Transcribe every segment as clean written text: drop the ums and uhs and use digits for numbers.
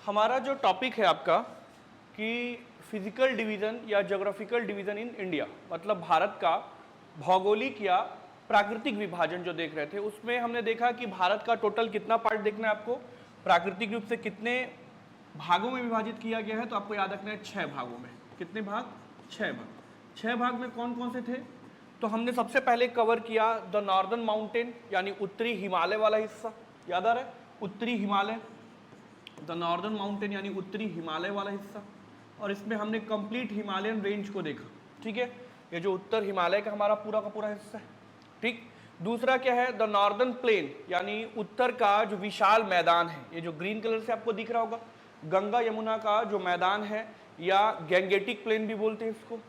हमारा जो टॉपिक है आपका कि फिजिकल डिवीजन या ज्योग्राफिकल डिवीजन इन इंडिया, मतलब भारत का भौगोलिक या प्राकृतिक विभाजन जो देख रहे थे, उसमें हमने देखा कि भारत का टोटल कितना पार्ट देखना है आपको, प्राकृतिक रूप से कितने भागों में विभाजित किया गया है। तो आपको याद रखना है 6 भागों में। कितने भाग? 6 भाग। 6 भाग में कौन कौन से थे? तो हमने सबसे पहले कवर किया द नॉर्दर्न माउंटेन, यानी उत्तरी हिमालय वाला हिस्सा। याद आ रहा है? उत्तरी हिमालय, द नॉर्दर्न माउंटेन यानी उत्तरी हिमालय वाला हिस्सा। और इसमें हमने कंप्लीट हिमालयन रेंज को देखा। ठीक है, ये जो उत्तर हिमालय का हमारा पूरा का पूरा हिस्सा है। ठीक। दूसरा क्या है? द नॉर्दर्न प्लेन, यानी उत्तर का जो विशाल मैदान है, ये जो ग्रीन कलर से आपको दिख रहा होगा, गंगा यमुना का जो मैदान है, या गैंगेटिक प्लेन भी बोलते हैं इसको।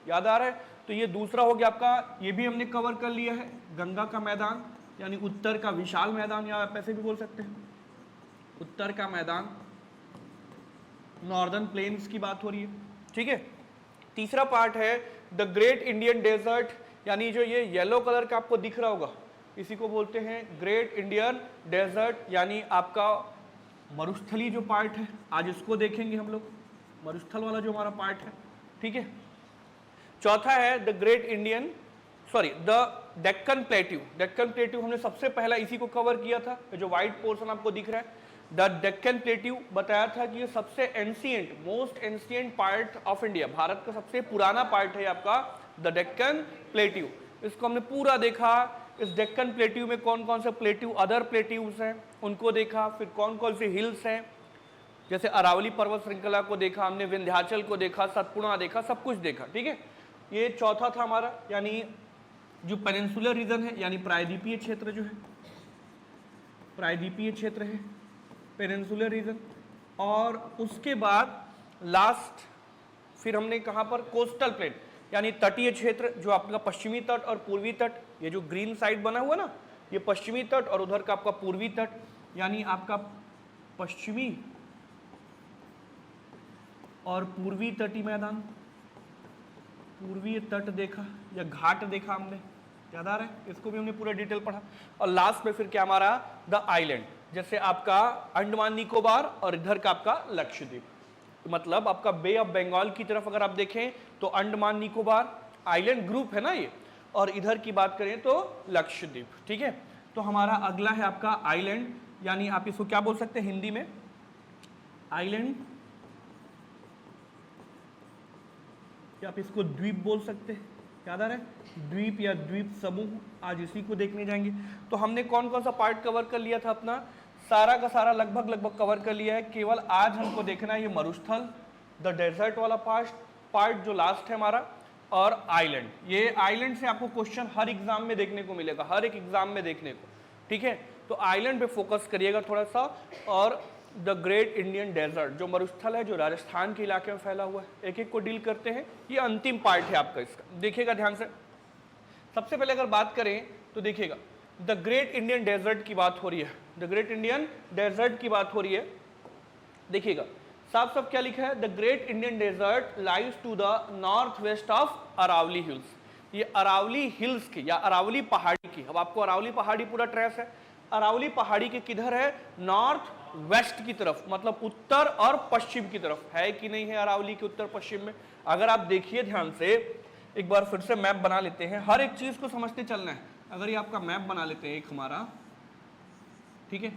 याद आ रहा है? तो ये दूसरा हो गया आपका, ये भी हमने कवर कर लिया है, गंगा का मैदान यानी उत्तर का विशाल मैदान, या आप ऐसे भी बोल सकते हैं उत्तर का मैदान, नॉर्दर्न प्लेन्स की बात हो रही है। ठीक है। तीसरा पार्ट है द ग्रेट इंडियन डेजर्ट, यानी जो ये येलो कलर का आपको दिख रहा होगा, इसी को बोलते हैं ग्रेट इंडियन डेजर्ट, यानी आपका मरुस्थली जो पार्ट है। आज इसको देखेंगे हम लोग, मरुस्थल वाला जो हमारा पार्ट है। ठीक है। चौथा है the great Indian the Deccan plateau. Deccan plateau हमने सबसे पहला इसी को कवर किया था। जो व्हाइट पोर्शन आपको दिख रहा है, द डेक्कन प्लेट्यू, बताया था कि ये सबसे ancient, most ancient part of India, Bharat का सबसे पुराना पार्ट है आपका द डेक्कन प्लेट्यू। इसको हमने पूरा देखा। इस डेक्कन प्लेट्यू में कौन कौन से प्लेट्यू, अदर प्लेट्यूज हैं, उनको देखा। फिर कौन कौन से हिल्स हैं, जैसे अरावली पर्वत श्रृंखला को देखा हमने, विंध्याचल को देखा, सतपुड़ा देखा, सब कुछ देखा। ठीक है। ये चौथा था हमारा, यानी जो पेनिनसुलर रीजन है, यानी प्रायद्वीपीय क्षेत्र जो है, प्रायद्वीपीय क्षेत्र है, पेनिनसुलर रीजन। और उसके बाद लास्ट फिर हमने कहाँ पर, कोस्टल प्लेन, यानी तटीय क्षेत्र, जो आपका पश्चिमी तट और पूर्वी तट, ये जो ग्रीन साइड बना हुआ ना, ये पश्चिमी तट और उधर का आपका पूर्वी तट, यानी आपका पश्चिमी और पूर्वी तटीय मैदान, पूर्वी तट देखा या घाट देखा हमने। याद आ रहा है? इसको भी हमने पूरा डिटेल पढ़ा। और लास्ट में फिर क्या हमारा, द आइलैंड, जैसे आपका अंडमान निकोबार और इधर का आपका लक्षद्वीप, मतलब आपका बे ऑफ बंगाल की तरफ अगर आप देखें तो अंडमान निकोबार आइलैंड ग्रुप है ना ये, और इधर की बात करें तो लक्षद्वीप। ठीक है। तो हमारा अगला है आपका आइलैंड, यानी आप इसको क्या बोल सकते हैं हिंदी में, आइलैंड, या आप इसको द्वीप बोल सकते हैं। याद आ रहा है? द्वीप या द्वीप समूह, आज इसी को देखने जाएंगे। तो हमने कौन कौन सा पार्ट कवर कर लिया था अपना, सारा का सारा लगभग कवर कर लिया है। केवल आज हमको देखना है ये मरुस्थल, द डेजर्ट वाला पार्ट जो लास्ट है हमारा, और आइलैंड। ये आइलैंड से आपको क्वेश्चन हर एग्जाम में देखने को मिलेगा, हर एक एग्जाम में देखने को। ठीक है। तो आइलैंड पे फोकस करिएगा थोड़ा सा। और द ग्रेट इंडियन डेजर्ट, जो मरुस्थल है, जो राजस्थान के इलाके में फैला हुआ है, एक एक को डील करते हैं। ये अंतिम पार्ट है आपका इसका, देखिएगा ध्यान से। सबसे पहले अगर बात करें तो देखिएगा द ग्रेट इंडियन डेजर्ट की बात हो रही है, द ग्रेट इंडियन डेजर्ट की बात हो रही है। देखिएगा साफ साफ क्या लिखा है, the great Indian desert lies to the north west of Aravalli hills. ये अरावली हिल्स की या अरावली पहाड़ी की, अब आपको अरावली पहाड़ी पूरा ट्रेस है, अरावली पहाड़ी के किधर है, नॉर्थ वेस्ट की तरफ, मतलब उत्तर और पश्चिम की तरफ है कि नहीं है अरावली के उत्तर पश्चिम में। अगर आप देखिए ध्यान से, एक बार फिर से मैप बना लेते हैं, हर एक चीज को समझते चलना है। अगर ये आपका मैप बना लेते हैं एक हमारा, ठीक है,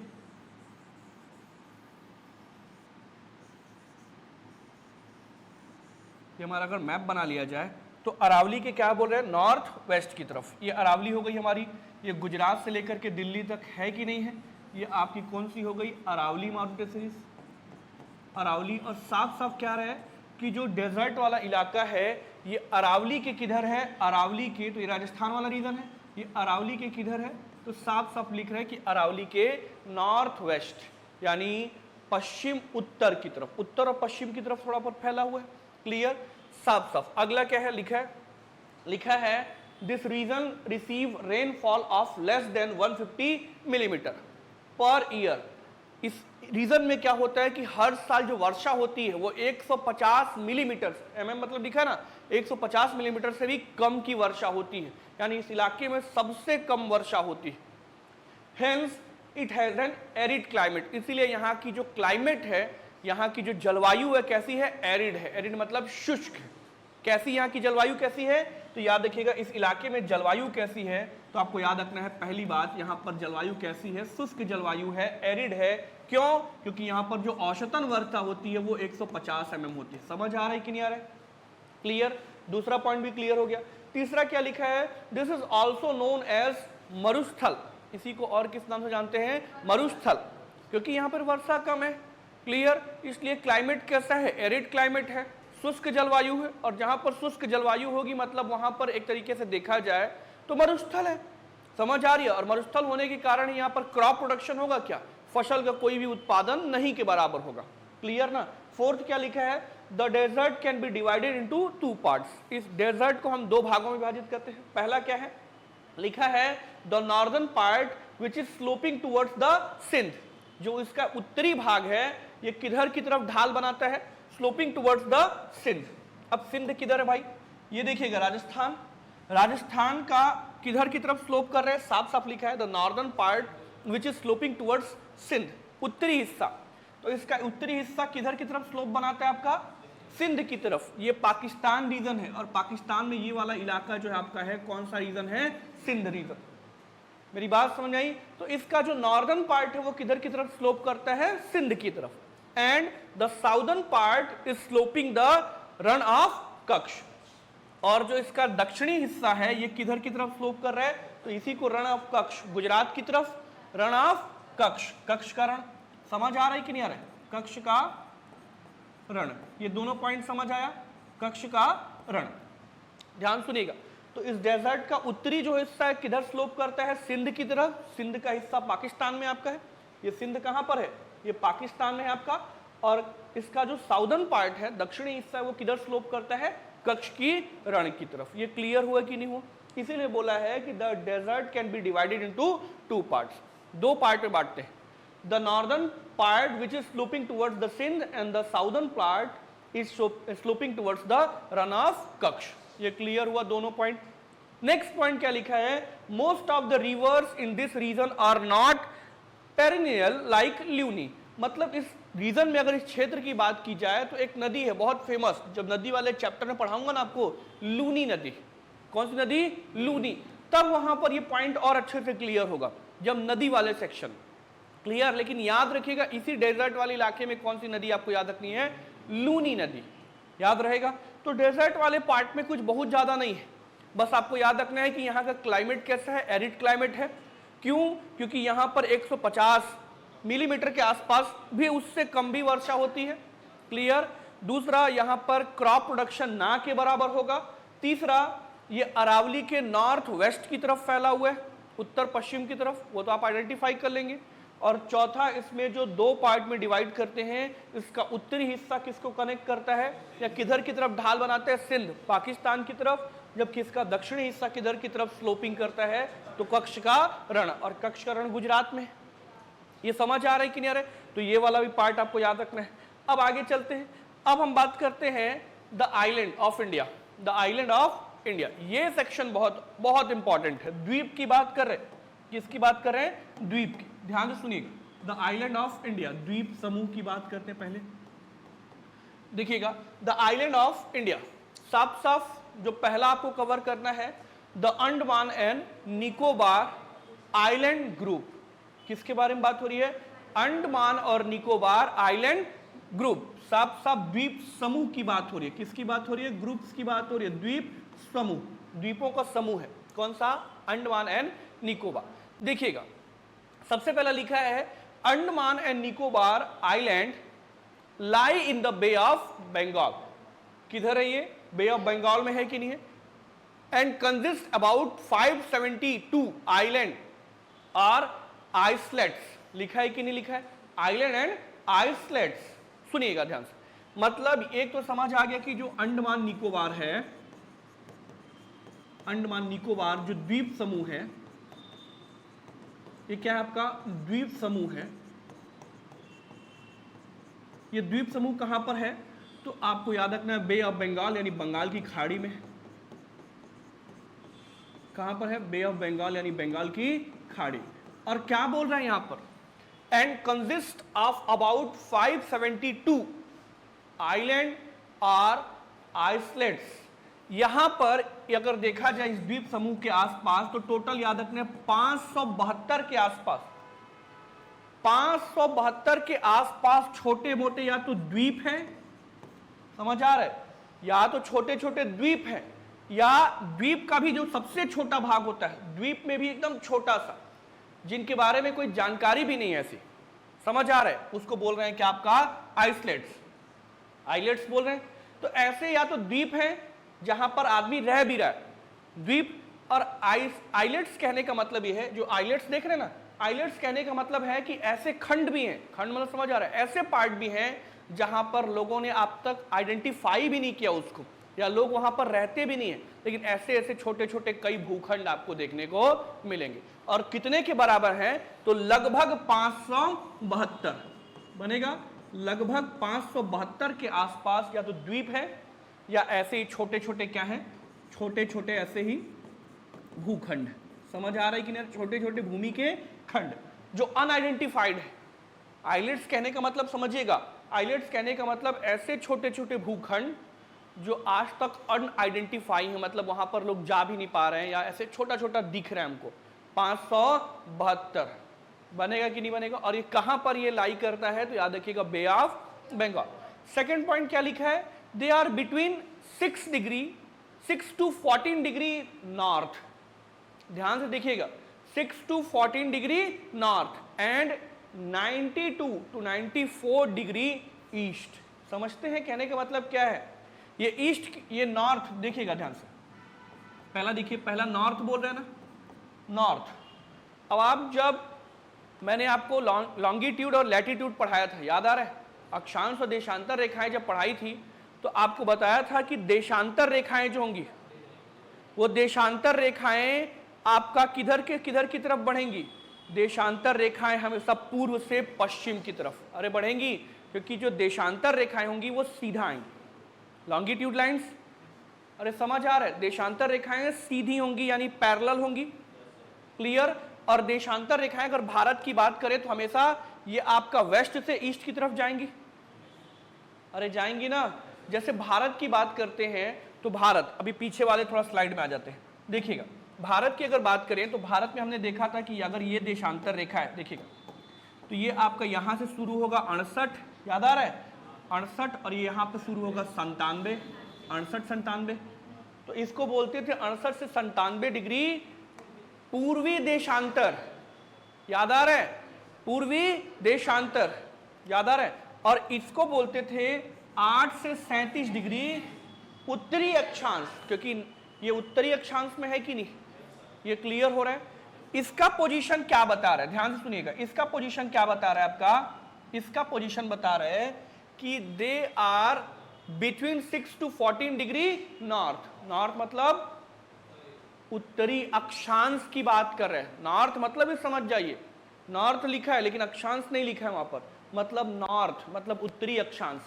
ये हमारा अगर मैप बना लिया जाए तो अरावली के क्या बोल रहे हैं, नॉर्थ वेस्ट की तरफ। ये अरावली हो गई हमारी, ये गुजरात से लेकर के दिल्ली तक है कि नहीं है। ये आपकी कौन सी हो गई, अरावली माउंटेन सीरीज, अरावली। और साफ साफ क्या रहा है कि जो डेजर्ट वाला इलाका है ये अरावली के किधर है, अरावली के, तो ये राजस्थान वाला रीजन है, ये अरावली के किधर है, तो साफ साफ लिख रहा है कि अरावली के नॉर्थ वेस्ट, यानी पश्चिम उत्तर की तरफ, उत्तर और पश्चिम की तरफ थोड़ा बहुत फैला हुआ है। क्लियर, साफ साफ। अगला क्या है, लिखा है this region receive rainfall of less than 150 millimetre per year. इस रीजन में क्या होता है कि हर साल जो वर्षा होती है वो 150 मिलीमीटर, मतलब लिखा है ना, 150 मिलीमीटर से भी कम की वर्षा होती है, यानी इस इलाके में सबसे कम वर्षा होती है। Hence it has an arid climate, इसीलिए यहाँ की जो क्लाइमेट है यहाँ की जो जलवायु है कैसी है, एरिड है। एरिड मतलब शुष्क। कैसी यहाँ की जलवायु कैसी है, तो याद रखिएगा इस इलाके में जलवायु कैसी है, तो आपको याद रखना है पहली बात, यहाँ पर जलवायु कैसी है, शुष्क जलवायु है, एरिड है। क्यों? क्योंकि यहाँ पर जो औसतन वर्षा होती है वो 150 mm होती है। समझ आ रहा है कि नहीं आ रहा है? क्लियर? दूसरा पॉइंट भी क्लियर हो गया। तीसरा क्या लिखा है, this is also known as Marusthal. इसी को और किस नाम से जानते हैं, मरुस्थल, क्योंकि यहाँ पर वर्षा कम है। क्लियर? इसलिए क्लाइमेट कैसा है, एरिड क्लाइमेट है, शुष्क जलवायु है। और जहां पर शुष्क जलवायु होगी मतलब वहां पर एक तरीके से देखा जाए तो मरुस्थल है। समझ आ रही है? और मरुस्थल होने के कारण यहाँ पर क्रॉप प्रोडक्शन होगा क्या, फसल का कोई भी उत्पादन नहीं के बराबर होगा। क्लियर ना? फोर्थ क्या लिखा है, the desert can be divided into 2 parts. इस डेजर्ट को हम 2 भागों में विभाजित करते हैं। पहला क्या है, लिखा है the northern part which is sloping towards the Sindh. जो इसका उत्तरी भाग है ये किधर की तरफ ढाल बनाता है, स्लोपिंग टुवर्ड्स द सिंध। अब सिंध किधर है भाई, ये देखिएगा राजस्थान। राजस्थान का किधर की तरफ स्लोप कर रहे हैं, साफ साफ लिखा है the northern part which is sloping towards Sindh, उत्तरी हिस्सा। तो इसका उत्तरी हिस्सा किधर की तरफ स्लोप बनाता है आपका, सिंध की तरफ। ये पाकिस्तान रीजन है और पाकिस्तान में ये वाला इलाका जो है आपका है कौन सा रीजन है, सिंध रीजन। मेरी बात समझ आई? तो इसका जो नॉर्दर्न पार्ट है वो किधर की तरफ स्लोप करता है, सिंध की तरफ। And the southern part is sloping the Rann of Kutch. और जो इसका दक्षिणी हिस्सा है ये किधर की तरफ स्लोप कर रहा है, तो इसी को रण ऑफ कच्छ, गुजरात की तरफ, रण ऑफ कच्छ, कच्छ का रण। समझ आ रहा है कि नहीं आ रहा है, कच्छ का रण। ये दोनों पॉइंट समझ आया, कच्छ का रण। ध्यान सुनिएगा, तो इस डेजर्ट का उत्तरी जो हिस्सा है किधर स्लोप करता है, सिंध की तरफ। सिंध का हिस्सा पाकिस्तान में आपका है, ये सिंध कहां पर है, ये पाकिस्तान में है आपका। और इसका जो साउदर्न पार्ट है, दक्षिणी हिस्सा है, वो किधर स्लोप करता है, कच्छ की रण की तरफ। ये क्लियर हुआ कि नहीं हुआ? इसीलिए बोला है कि the desert can be divided into 2 parts, 2 part में बांटते हैं। The northern part which is sloping towards the Sindh and the southern part is sloping towards the Rann of Kutch. ये क्लियर हुआ दोनों पॉइंट। नेक्स्ट पॉइंट क्या लिखा है, most of the rivers in this region are not perennial like Luni. मतलब इस region में अगर इस क्षेत्र की बात की जाए तो एक नदी है बहुत फेमस, जब नदी वाले चैप्टर में पढ़ाऊंगा ना आपको, लूनी नदी। कौन सी नदी, लूनी। तब वहां पर ये पॉइंट और अच्छे से क्लियर होगा जब नदी वाले सेक्शन। क्लियर? लेकिन याद रखिएगा इसी डेजर्ट वाले इलाके में कौन सी नदी आपको याद रखनी है, लूनी नदी। याद रहेगा? तो डेजर्ट वाले पार्ट में कुछ बहुत ज्यादा नहीं है, बस आपको याद रखना है कि यहाँ का क्लाइमेट कैसा है, एरिड क्लाइमेट है। क्यों? क्योंकि यहाँ पर 150 मिलीमीटर के आसपास भी, उससे कम भी वर्षा होती है। क्लियर? दूसरा, यहाँ पर क्रॉप प्रोडक्शन ना के बराबर होगा। तीसरा, ये अरावली के नॉर्थ वेस्ट की तरफ फैला हुआ है, उत्तर पश्चिम की तरफ, वो तो आप आइडेंटिफाई कर लेंगे। और चौथा, इसमें जो 2 पार्ट में डिवाइड करते हैं, इसका उत्तरी हिस्सा किसको कनेक्ट करता है या किधर की तरफ ढाल बनाता है, सिंध, पाकिस्तान की तरफ। जबकि इसका दक्षिणी हिस्सा किधर की तरफ स्लोपिंग करता है, तो कच्छ का रण। और कच्छ का रण गुजरात में। ये समझ आ रहा है कि नहीं आ रहा है? तो ये वाला भी पार्ट आपको याद रखना है। अब आगे चलते हैं। अब हम बात करते हैं the island of India. The island of India, ये सेक्शन बहुत बहुत इंपॉर्टेंट है। द्वीप की बात कर रहे हैं, किसकी बात कर रहे हैं, द्वीप की। ध्यान से सुनिएगा, द आइलैंड ऑफ इंडिया, द्वीप समूह की बात करते हैं। पहले देखिएगा, द आइलैंड ऑफ इंडिया, साफ साफ जो पहला आपको कवर करना है, the Andaman and Nicobar island group. किसके बारे में बात हो रही है, अंडमान और निकोबार आइलैंड ग्रुप। साफ साफ द्वीप समूह की बात हो रही है। किसकी बात हो रही है, ग्रुप्स की बात हो रही है, द्वीप समूह, द्वीपों का समूह है। कौन सा, अंडमान एंड निकोबार। देखिएगा, सबसे पहला लिखा है Andaman and Nicobar island lie in the bay of Bengal. किधर है ये, बे ऑफ बंगाल में है कि नहीं है। एंड कंसिस्ट अबाउट 572 आइलैंड और आइसलैंड्स। लिखा है कि नहीं लिखा है, आइलैंड एंड आइसलैंड्स। सुनिएगा ध्यान से, मतलब एक तो समझ आ गया कि जो अंडमान निकोबार है, अंडमान निकोबार जो द्वीप समूह है, ये क्या है आपका, द्वीप समूह है। ये द्वीप समूह कहां पर है, तो आपको याद रखना है बे ऑफ बंगाल यानी बंगाल की खाड़ी में। कहां पर है, बे ऑफ बंगाल यानी बंगाल की खाड़ी। और क्या बोल रहा है यहां पर, and consists of about 572 island or islets। यहां पर अगर देखा जाए इस द्वीप समूह के आसपास तो टोटल याद रखने 572 के आसपास, 572 के आसपास छोटे मोटे या तो द्वीप हैं, समझ आ रहा है, या तो छोटे छोटे द्वीप हैं, या द्वीप का भी जो सबसे छोटा भाग होता है, द्वीप में भी एकदम छोटा सा, जिनके बारे में कोई जानकारी भी नहीं है ऐसी, समझ आ रहा है, उसको बोल रहे हैं कि आपका आइसलेट्स, आइलेट्स बोल रहे हैं। तो ऐसे या तो द्वीप हैं जहां पर आदमी रह भी रहा है, द्वीप और आइलेट्स कहने का मतलब ये है, जो आइलेट्स देख रहे हैं ना, आइलेट्स कहने का मतलब है कि ऐसे खंड भी हैं, खंड मतलब समझ आ रहा है, ऐसे पार्ट भी हैं जहां पर लोगों ने अब तक आइडेंटिफाई भी नहीं किया उसको, या लोग वहां पर रहते भी नहीं है, लेकिन ऐसे ऐसे छोटे छोटे कई भूखंड आपको देखने को मिलेंगे। और कितने के बराबर हैं, तो लगभग 572 बनेगा, लगभग 572 के आसपास या तो द्वीप है या ऐसे ही छोटे छोटे क्या हैं, छोटे छोटे ऐसे ही भूखंड, समझ आ रहा है कि नहीं, छोटे छोटे भूमि के खंड जो अनआइडेंटिफाइड है। आइलेट्स कहने का मतलब समझिएगा, आइलेट्स कहने का मतलब ऐसे छोटे छोटे भूखंड जो आज तक अनआइडेंटिफाई है, मतलब वहां पर लोग जा भी नहीं पा रहे हैं, या ऐसे छोटा छोटा दिख रहा है हमको। 572 बनेगा कि नहीं बनेगा। और ये कहां पर ये लाई करता है, तो याद रखिएगा bay of Bengal. Second point क्या लिखा है, they are between 6 to 14 degree north, ध्यान से देखिएगा, 6 to 14 degree north and 92 to 94 degree east. समझते हैं कहने का मतलब क्या है, ये ईस्ट, ये नॉर्थ, देखिएगा ध्यान से, पहला देखिए, पहला नॉर्थ बोल रहे हैं ना, नॉर्थ। अब आप जब मैंने आपको लॉन्गिट्यूड और लैटिट्यूड पढ़ाया था, याद आ रहा है, अक्षांश और देशांतर रेखाएं जब पढ़ाई थी तो आपको बताया था कि देशांतर रेखाएं जो होंगी, वो देशांतर रेखाएं आपका किधर की तरफ बढ़ेंगी, देशांतर रेखाएं हमेशा पूर्व से पश्चिम की तरफ अरे बढ़ेंगी, क्योंकि जो देशांतर रेखाएं होंगी वो सीधा आएंगी, लॉन्गिट्यूड लाइंस, अरे समझ आ रहा है, देशांतर रेखाएं सीधी होंगी यानी पैरेलल होंगी, क्लियर। और देशांतर रेखाएं अगर भारत की बात करें तो हमेशा ये आपका वेस्ट से ईस्ट की तरफ जाएंगी, अरे जाएंगी ना। जैसे भारत की बात करते हैं तो भारत, अभी पीछे वाले थोड़ा स्लाइड में आ जाते हैं, देखिएगा भारत की अगर बात करें तो भारत में हमने देखा था कि अगर ये देशांतर रेखा है, देखिएगा, तो ये आपका यहां से शुरू होगा 68, याद आ रहा है 68, और ये यहां पे शुरू होगा 97, 68-97, तो इसको बोलते थे 68 से 97 डिग्री पूर्वी देशांतर, याद आ रहा है, पूर्वी देशांतर, याद आ रहा है। और इसको बोलते थे 8 से 37 डिग्री उत्तरी अक्षांश, क्योंकि ये उत्तरी अक्षांश में है कि नहीं, ये क्लियर हो रहा है। इसका पोजीशन क्या बता रहा है, ध्यान से सुनिएगा, इसका पोजीशन क्या बता रहा है आपका, इसका पोजीशन बता रहा है कि they are between 6 to 14 degree north, north मतलब उत्तरी अक्षांश की बात कर रहे हैं, नॉर्थ मतलब ही समझ जाइए, नॉर्थ लिखा है लेकिन अक्षांश नहीं लिखा है वहां पर, मतलब नॉर्थ मतलब उत्तरी अक्षांश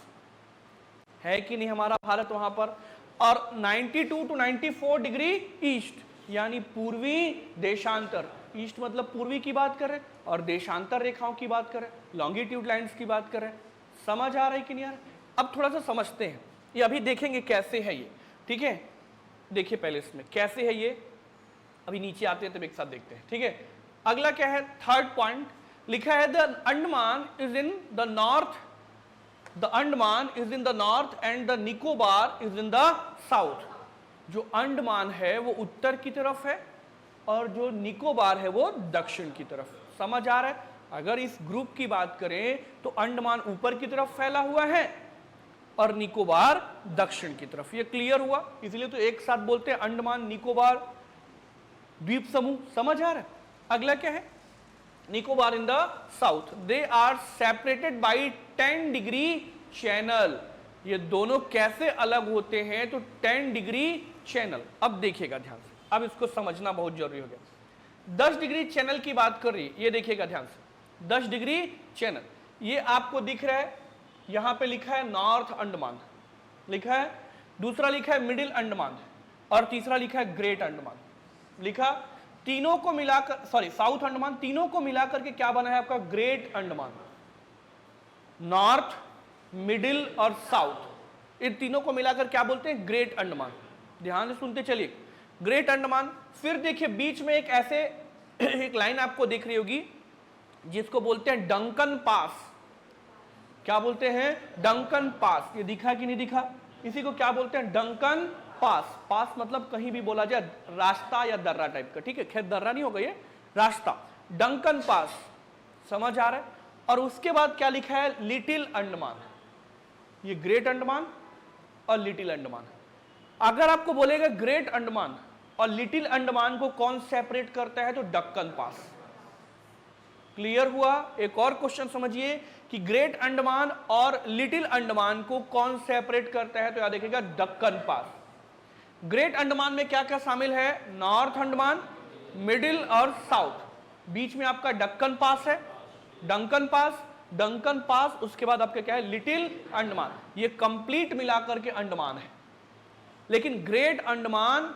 है कि नहीं हमारा भारत वहां पर। और 92 to 94 डिग्री ईस्ट यानी पूर्वी देशांतर, ईस्ट मतलब पूर्वी की बात कर रहे हैं, और देशांतर रेखाओं की बात कर रहे हैं, लॉन्गिट्यूड लाइंस की बात कर रहे हैं, समझ आ रहा है कि नहीं आ रहा है। अब थोड़ा सा समझते हैं, ये अभी देखेंगे कैसे है ये, ठीक है, देखिए पहले इसमें कैसे है ये, अभी नीचे आते हैं तब एक साथ देखते हैं, ठीक है। अगला क्या है, थर्ड पॉइंट लिखा है, the Andaman is in the north, the Andaman is in the north and the Nicobar is in the south. जो अंडमान है वो उत्तर की तरफ है और जो निकोबार है वो दक्षिण की तरफ, समझ आ रहा है। अगर इस ग्रुप की बात करें तो अंडमान ऊपर की तरफ फैला हुआ है और निकोबार दक्षिण की तरफ, ये क्लियर हुआ, इसलिए तो एक साथ बोलते हैं अंडमान निकोबार द्वीप समूह, समझ आ रहा है। अगला क्या है, Nicobar in the south, they are separated by 10 degree channel. ये दोनों कैसे अलग होते हैं, तो 10 डिग्री चैनल। अब देखिएगा ध्यान से, अब इसको समझना बहुत जरूरी हो गया। 10 डिग्री चैनल की बात कर रही है, ये देखिएगा ध्यान से, 10 डिग्री चैनल, ये आपको दिख रहा है, यहां पे लिखा है नॉर्थ अंडमान लिखा है, दूसरा लिखा है मिडिल अंडमान, और तीसरा लिखा है ग्रेट अंडमान लिखा। तीनों को मिलाकर, सॉरी साउथ अंडमान, तीनों को मिलाकर के क्या बना है आपका ग्रेट अंडमान। नॉर्थ, मिडिल और साउथ, इन तीनों को मिलाकर क्या बोलते हैं ग्रेट अंडमान। ध्यान से सुनते चलिए, ग्रेट अंडमान। फिर देखिए बीच में एक ऐसे एक लाइन आपको दिख रही होगी जिसको बोलते हैं डंकन पास। क्या बोलते हैं डंकन पास। ये दिखा कि नहीं दिखा? इसी को क्या बोलते हैं डंकन पास। पास मतलब कहीं भी बोला जाए रास्ता या दर्रा टाइप का, ठीक है, खैर दर्रा नहीं होगा ये, रास्ता, डंकन पास। समझ आ रहा है? और उसके बाद क्या लिखा है लिटिल अंडमान। ये ग्रेट अंडमान और लिटिल अंडमान। अगर आपको बोलेगा ग्रेट अंडमान और लिटिल अंडमान को कौन सेपरेट करता है तो डक्कन पास। क्लियर हुआ? एक और क्वेश्चन समझिए कि ग्रेट अंडमान और लिटिल अंडमान को कौन सेपरेट करता है तो याद रखिएगा डक्कन पास। ग्रेट अंडमान में क्या क्या शामिल है? नॉर्थ अंडमान, मिडिल और साउथ। बीच में आपका डक्कन पास है, डंकन पास, डंकन पास, उसके बाद आपका क्या है लिटिल अंडमान। ये कंप्लीट मिलाकर के अंडमान है। लेकिन ग्रेट अंडमान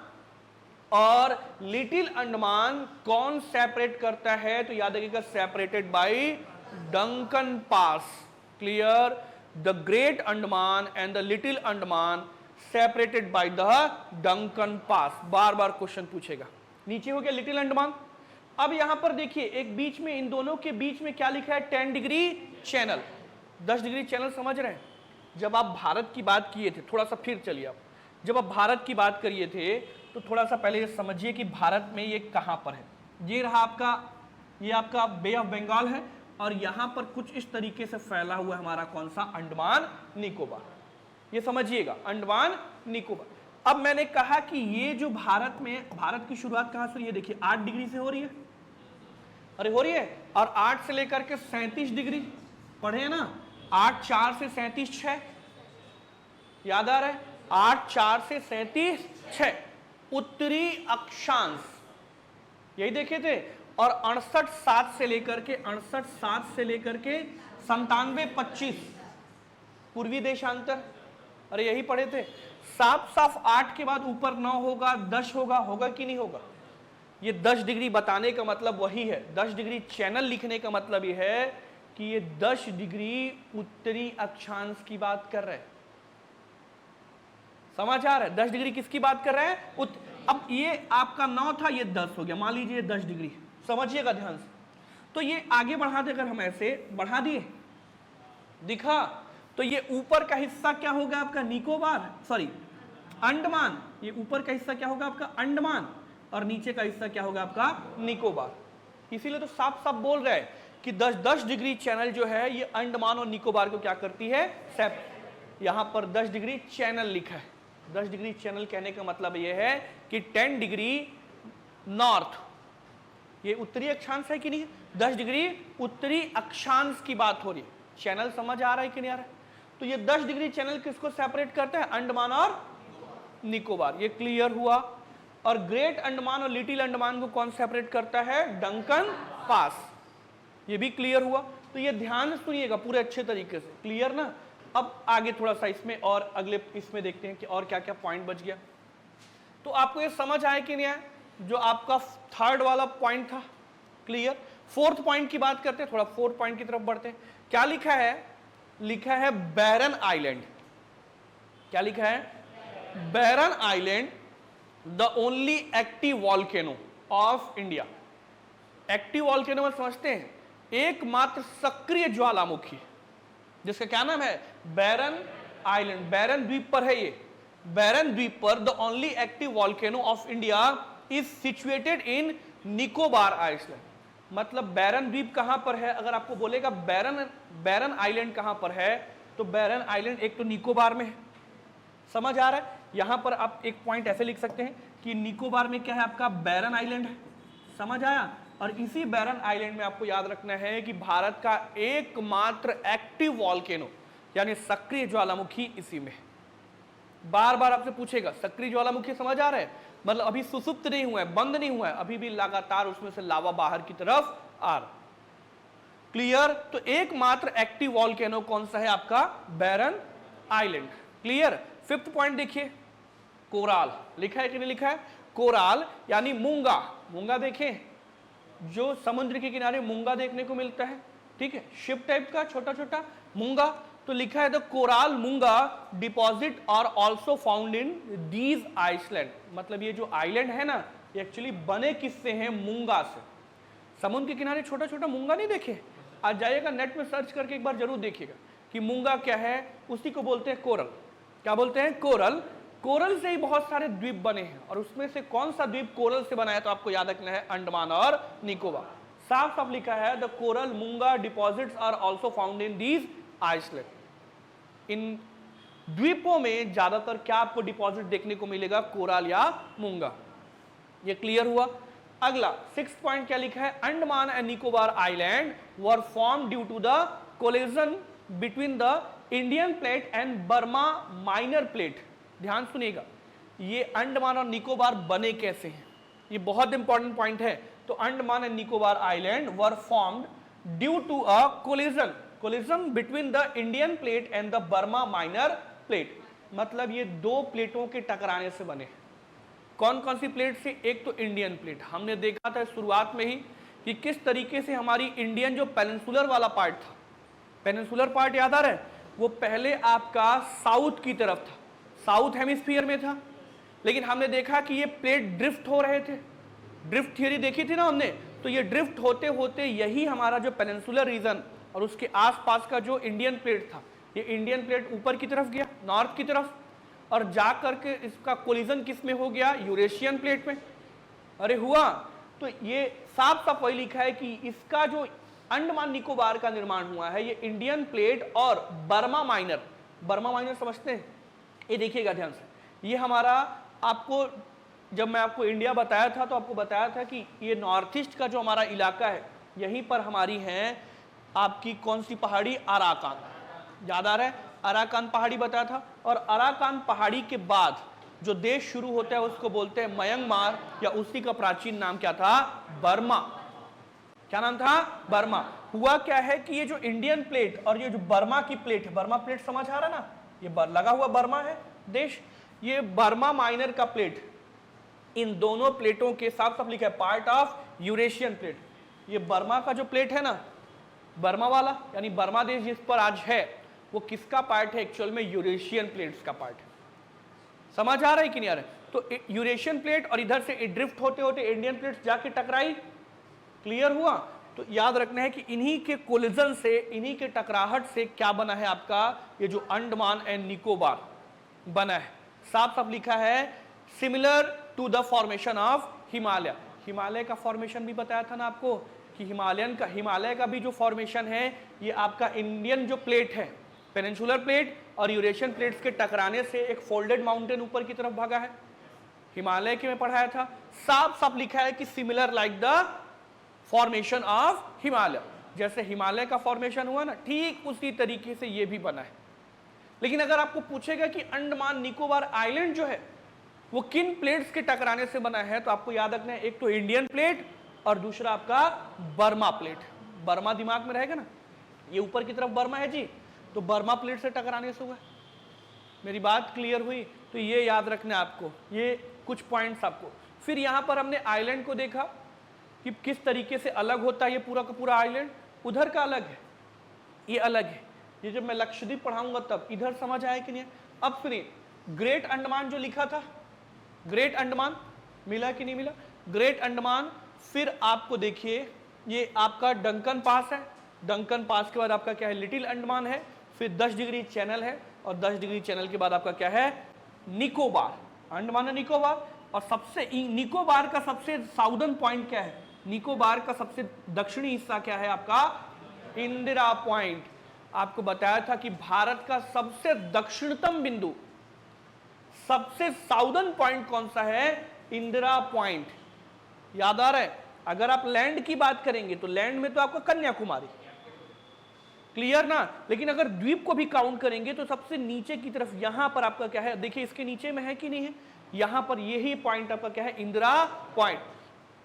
और लिटिल अंडमान कौन सेपरेट करता है तो याद रखिएगा separated by Duncan pass. Clear? The great Andaman and the little Andaman separated by the Duncan pass. Bar bar question पूछेगा। नीचे हो गया लिटिल अंडमान। अब यहां पर देखिए एक बीच में, इन दोनों के बीच में क्या लिखा है 10 डिग्री चैनल, 10 डिग्री चैनल। समझ रहे हैं? जब आप भारत की बात किए थे, थोड़ा सा फिर चलिए आप, जब आप भारत की बात करिए थे तो थोड़ा सा पहले ये समझिए कि भारत में ये कहां पर है। ये रहा आपका, ये आपका बे ऑफ बंगाल है और यहां पर कुछ इस तरीके से फैला हुआ हमारा कौन सा अंडमान निकोबार। ये समझिएगा अंडमान निकोबार। अब मैंने कहा कि ये जो भारत में, भारत की शुरुआत कहां से हुई है? देखिए 8 डिग्री से हो रही है, अरे हो रही है, और 8 से लेकर के 37 डिग्री पढ़े ना, 8 4 से 37 6, याद आ रहा है? 8 4 से 37 6 उत्तरी अक्षांश, यही देखे थे। और 68 7 से लेकर के 97 25 पूर्वी देशांतर, अरे यही पढ़े थे। साफ साफ 8 के बाद ऊपर 9 होगा, 10 होगा, होगा कि नहीं होगा? ये 10 डिग्री बताने का मतलब वही है, 10 डिग्री चैनल लिखने का मतलब ये है कि ये 10 डिग्री उत्तरी अक्षांश की बात कर रहे हैं। समझ आ रहा है? 10 डिग्री किसकी बात कर रहे हैं? अब ये आपका 9 था, ये 10 हो गया, मान लीजिए 10 डिग्री। समझिएगा ध्यान से। तो ये आगे बढ़ा दे, अगर हम ऐसे बढ़ा दिए, दिखा, तो ये ऊपर का हिस्सा क्या होगा आपका निकोबार, सॉरी अंडमान। ये ऊपर का हिस्सा क्या होगा आपका अंडमान और नीचे का हिस्सा क्या होगा आपका निकोबार। इसीलिए तो साफ साफ बोल रहे हैं कि 10 डिग्री चैनल जो है ये अंडमान और निकोबार को क्या करती है? यहां पर 10 डिग्री चैनल लिखा है। 10 डिग्री चैनल कहने का मतलब यह है कि 10 डिग्री नॉर्थ, ये उत्तरी अक्षांश है कि नहीं? 10 डिग्री उत्तरी अक्षांश की बात हो रही है। चैनल समझ आ रहा है कि नहीं आ रहा है? तो ये 10 डिग्री चैनल किसको सेपरेट करता है? अंडमान और निकोबार। ये क्लियर हुआ। और ग्रेट अंडमान और लिटिल अंडमान को कौन सेपरेट करता है? Duncan pass. ये भी क्लियर हुआ। तो ये ध्यान से सुनिएगा पूरे अच्छे तरीके से। क्लियर ना? अब आगे थोड़ा सा इसमें और अगले इसमें देखते हैं कि और क्या क्या पॉइंट बच गया। तो आपको ये समझ आया कि नहीं आया जो आपका थर्ड वाला पॉइंट था? क्लियर। फोर्थ पॉइंट की बात करते हैं, थोड़ा फोर्थ पॉइंट की तरफ बढ़ते हैं। क्या लिखा है? लिखा है बैरन आइलैंड। क्या लिखा है? Barren island the only active volcano of India. Active volcano में समझते हैं एकमात्र सक्रिय ज्वालामुखी, जिसका क्या नाम है? Barren island. बैरन द्वीप पर है ये। बैरन द्वीप पर the only active volcano of India is situated in Nicobar island. मतलब बैरन द्वीप कहां पर है? अगर आपको बोलेगा बैरन आइलैंड कहां पर है, तो बैरन आइलैंड एक तो निकोबार में है। समझ आ रहा है? यहां पर आप एक पॉइंट ऐसे लिख सकते हैं कि निकोबार में क्या है आपका? बैरन आइलैंड है। समझ आया? और इसी बैरन आइलैंड में आपको याद रखना है कि भारत का एकमात्र एक्टिव वॉल्केनो यानी सक्रिय ज्वालामुखी इसी में। बार बार आपसे पूछेगा सक्रिय ज्वालामुखी, समझ आ रहा है? मतलब अभी सुसुप्त नहीं हुआ है, बंद नहीं हुआ है, अभी भी लगातार उसमें से लावा बाहर की तरफ आ रहा। क्लियर? तो एकमात्र एक्टिव वॉल्केनो कौन सा है आपका? बैरन आइलैंड। क्लियर? फिफ्थ पॉइंट देखिए, कोराल। लिखा है कि नहीं लिखा है? कोराल यानी मूंगा। मूंगा देखें, जो समुद्र के किनारे मूंगा देखने को मिलता है, ठीक है, शिप टाइप का छोटा छोटा मूंगा, तो लिखा है द कोराल मूंगा deposit are also found in these island. मतलब ये जो आइलैंड है ना, ये एक्चुअली बने किससे हैं? मूंगा से। समुद्र के किनारे छोटा छोटा मूंगा नहीं देखे? आज जाइएगा नेट में सर्च करके एक बार जरूर देखिएगा कि मूंगा क्या है। उसी को बोलते हैं कोरल। क्या बोलते हैं? कोरल। कोरल से ही बहुत सारे द्वीप बने हैं, और उसमें से कौन सा द्वीप कोरल से बना है? तो आपको याद रखना है अंडमान और निकोबार। साफ साफ लिखा है द कोरल मूंगा deposits are also found in these island. इन द्वीपों में ज्यादातर क्या आपको डिपॉजिट देखने को मिलेगा? कोरल या मूंगा। ये क्लियर हुआ। अगला 6 पॉइंट क्या लिखा है? Andaman and Nicobar island were form due to the collision between the Indian plate and Burma minor plate. ध्यान सुनिएगा, ये अंडमान और निकोबार बने कैसे हैं, ये बहुत इंपॉर्टेंट पॉइंट है। तो Andaman and Nicobar island were formed due to a collision between the Indian plate and the Burma minor plate. मतलब ये दो प्लेटों के टकराने से बने। कौन कौन सी प्लेट से? एक तो इंडियन प्लेट, हमने देखा था शुरुआत में ही कि किस तरीके से हमारी इंडियन जो पेनिनसुलर वाला पार्ट था, पेनिनसुलर पार्ट याद आ रहा है, वो पहले आपका साउथ की तरफ था, साउथ हेमिस्फीयर में था। लेकिन हमने देखा कि ये प्लेट ड्रिफ्ट हो रहे थे, ड्रिफ्ट थियरी देखी थी ना हमने। तो ये ड्रिफ्ट होते होते यही हमारा जो पेनिनसुलर रीजन और उसके आसपास का जो इंडियन प्लेट था, ये इंडियन प्लेट ऊपर की तरफ गया, नॉर्थ की तरफ, और जा करके इसका कोलिजन किस में हो गया? यूरेशियन प्लेट में। अरे हुआ। तो ये साफ साफ वही लिखा है कि इसका जो अंडमान निकोबार का निर्माण हुआ है, ये इंडियन प्लेट और बर्मा माइनर समझते हैं? ये देखिएगा ध्यान से, ये हमारा आपको जब मैं आपको इंडिया बताया था तो आपको बताया था कि ये नॉर्थ ईस्ट का जो हमारा इलाका है, यहीं पर हमारी है आपकी कौन सी पहाड़ी? अराकान। याद आ रहा है? अराकान पहाड़ी बताया था। और अराकान पहाड़ी के बाद जो देश शुरू होता है उसको बोलते हैं म्यांमार, या उसी का प्राचीन नाम क्या था? बर्मा। क्या नाम था? बर्मा। हुआ क्या है कि ये जो इंडियन प्लेट और ये जो बर्मा की प्लेट है, बर्मा प्लेट समझ आ रहा ना, ये लगा हुआ बर्मा है देश, ये बर्मा माइनर का प्लेट, इन दोनों प्लेटों के साफ साफ लिखा है पार्ट ऑफ यूरेशियन प्लेट। ये बर्मा का जो प्लेट है ना, बर्मा वाला, यानी बर्मा देश जिस पर आज है, वो किसका पार्ट है? एक्चुअल में यूरेशियन प्लेट्स का पार्ट है। समझ आ रहा है कि नहीं आ रहा है? तो यूरेशियन प्लेट और इधर से ड्रिफ्ट होते होते इंडियन प्लेट्स जाके टकराई। क्लियर हुआ? तो याद रखना है कि इन्हीं के कोलिजन से, इन्हीं के टकराहट से क्या बना है आपका? ये जो अंडमान एंड निकोबार बना है। साफ साफ लिखा है similar to the formation of Himalaya. Himalaya का फॉर्मेशन भी बताया था ना आपको कि हिमालय का भी जो फॉर्मेशन है, ये आपका इंडियन जो प्लेट है, पेनिनसुलर प्लेट और यूरेशियन प्लेट्स के टकराने से एक फोल्डेड माउंटेन ऊपर की तरफ भागा है। हिमालय के में पढ़ाया था। साफ साफ लिखा है कि similar like the formation of Himalaya. जैसे हिमालय का फॉर्मेशन हुआ ना, ठीक उसी तरीके से ये भी बना है। लेकिन अगर आपको पूछेगा कि अंडमान निकोबार आइलैंड जो है वो किन प्लेट्स के टकराने से बना है, तो आपको याद रखना है एक तो इंडियन प्लेट और दूसरा आपका बर्मा प्लेट। बर्मा दिमाग में रहेगा ना, ये ऊपर की तरफ बर्मा है जी, तो बर्मा प्लेट से टकराने से हुआ। मेरी बात क्लियर हुई? तो ये याद रखना है आपको, ये कुछ पॉइंट्स आपको। फिर यहां पर हमने आइलैंड को देखा कि किस तरीके से अलग होता है ये पूरा का पूरा आइलैंड। उधर का अलग है, ये अलग है। ये जब मैं लक्षद्वीप पढ़ाऊंगा तब इधर समझ आया कि नहीं। अब सुनिए, ग्रेट अंडमान जो लिखा था, ग्रेट अंडमान मिला कि नहीं मिला? ग्रेट अंडमान। फिर आपको देखिए ये आपका डंकन पास है, डंकन पास के बाद आपका क्या है? लिटिल अंडमान है। फिर 10 डिग्री चैनल है, और 10 डिग्री चैनल के बाद आपका क्या है? निकोबार। अंडमान और निकोबार। और सबसे निकोबार का सबसे साउदर्न पॉइंट क्या है? निकोबार का सबसे दक्षिणी हिस्सा क्या है आपका? इंदिरा पॉइंट। आपको बताया था कि भारत का सबसे दक्षिणतम बिंदु, सबसे साउदर्न पॉइंट कौन सा है? इंदिरा पॉइंट। याद आ रहा है? अगर आप लैंड की बात करेंगे तो लैंड में तो आपका कन्याकुमारी, क्लियर ना। लेकिन अगर द्वीप को भी काउंट करेंगे तो सबसे नीचे की तरफ यहां पर आपका क्या है? देखिए इसके नीचे में है कि नहीं है? यहां पर यही पॉइंट आपका क्या है? Indira point.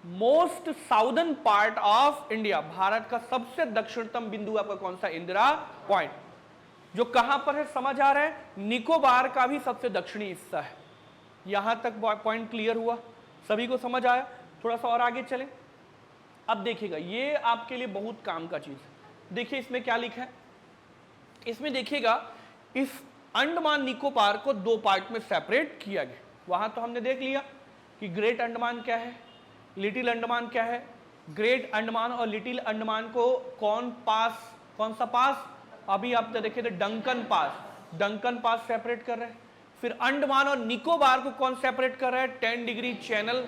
Most southern part of India, Bharat का सबसे दक्षिणतम बिंदु आपका कौन सा? इंदिरा पॉइंट। जो कहां पर है समझ आ रहा है? निकोबार का भी सबसे दक्षिणी हिस्सा है। यहां तक पॉइंट क्लियर हुआ? सभी को समझ आया? थोड़ा सा और आगे चले। अब देखिएगा ये आपके लिए बहुत काम का चीज है। देखिए इसमें क्या लिखा है, इसमें देखिएगा इस अंडमान निकोबार को दो पार्ट में सेपरेट किया गया। वहां तो हमने देख लिया कि ग्रेट अंडमान क्या है, लिटिल अंडमान क्या है। ग्रेट अंडमान और लिटिल अंडमान को कौन सा पास, अभी आप देखे थे डंकन पास सेपरेट कर रहे हैं। फिर अंडमान और निकोबार को कौन सेपरेट कर रहा है, 10 डिग्री चैनल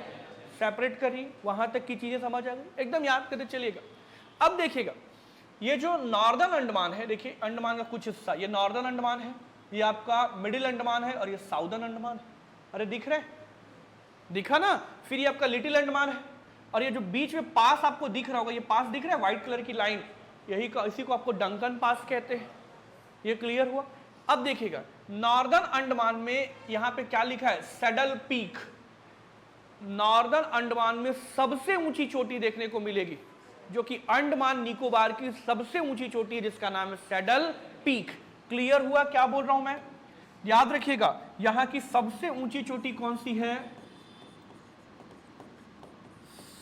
सेपरेट करिए। वहां तक की चीजें समझ आ गई, एकदम याद करते चलिएगा। अब देखिएगा ये जो नॉर्दर्न अंडमान है, देखिए अंडमान का कुछ हिस्सा, ये नॉर्दर्न अंडमान है, ये आपका मिडिल अंडमान है और ये साउदर्न अंडमान है। अरे दिख रहे, दिखा ना। फिर ये आपका लिटिल अंडमान है और ये जो बीच में पास आपको दिख रहा होगा, ये पास दिख रहा है व्हाइट कलर की लाइन, यही का इसी को आपको डंकन पास कहते हैं। ये क्लियर हुआ। अब देखिएगा नॉर्दर्न अंडमान में यहां पे क्या लिखा है, सैडल पीक। नॉर्दर्न अंडमान में सबसे ऊंची चोटी देखने को मिलेगी, जो कि अंडमान निकोबार की सबसे ऊंची चोटी है, जिसका नाम है सैडल पीक। क्लियर हुआ क्या बोल रहा हूं मैं? याद रखिएगा यहां की सबसे ऊंची चोटी कौन सी है,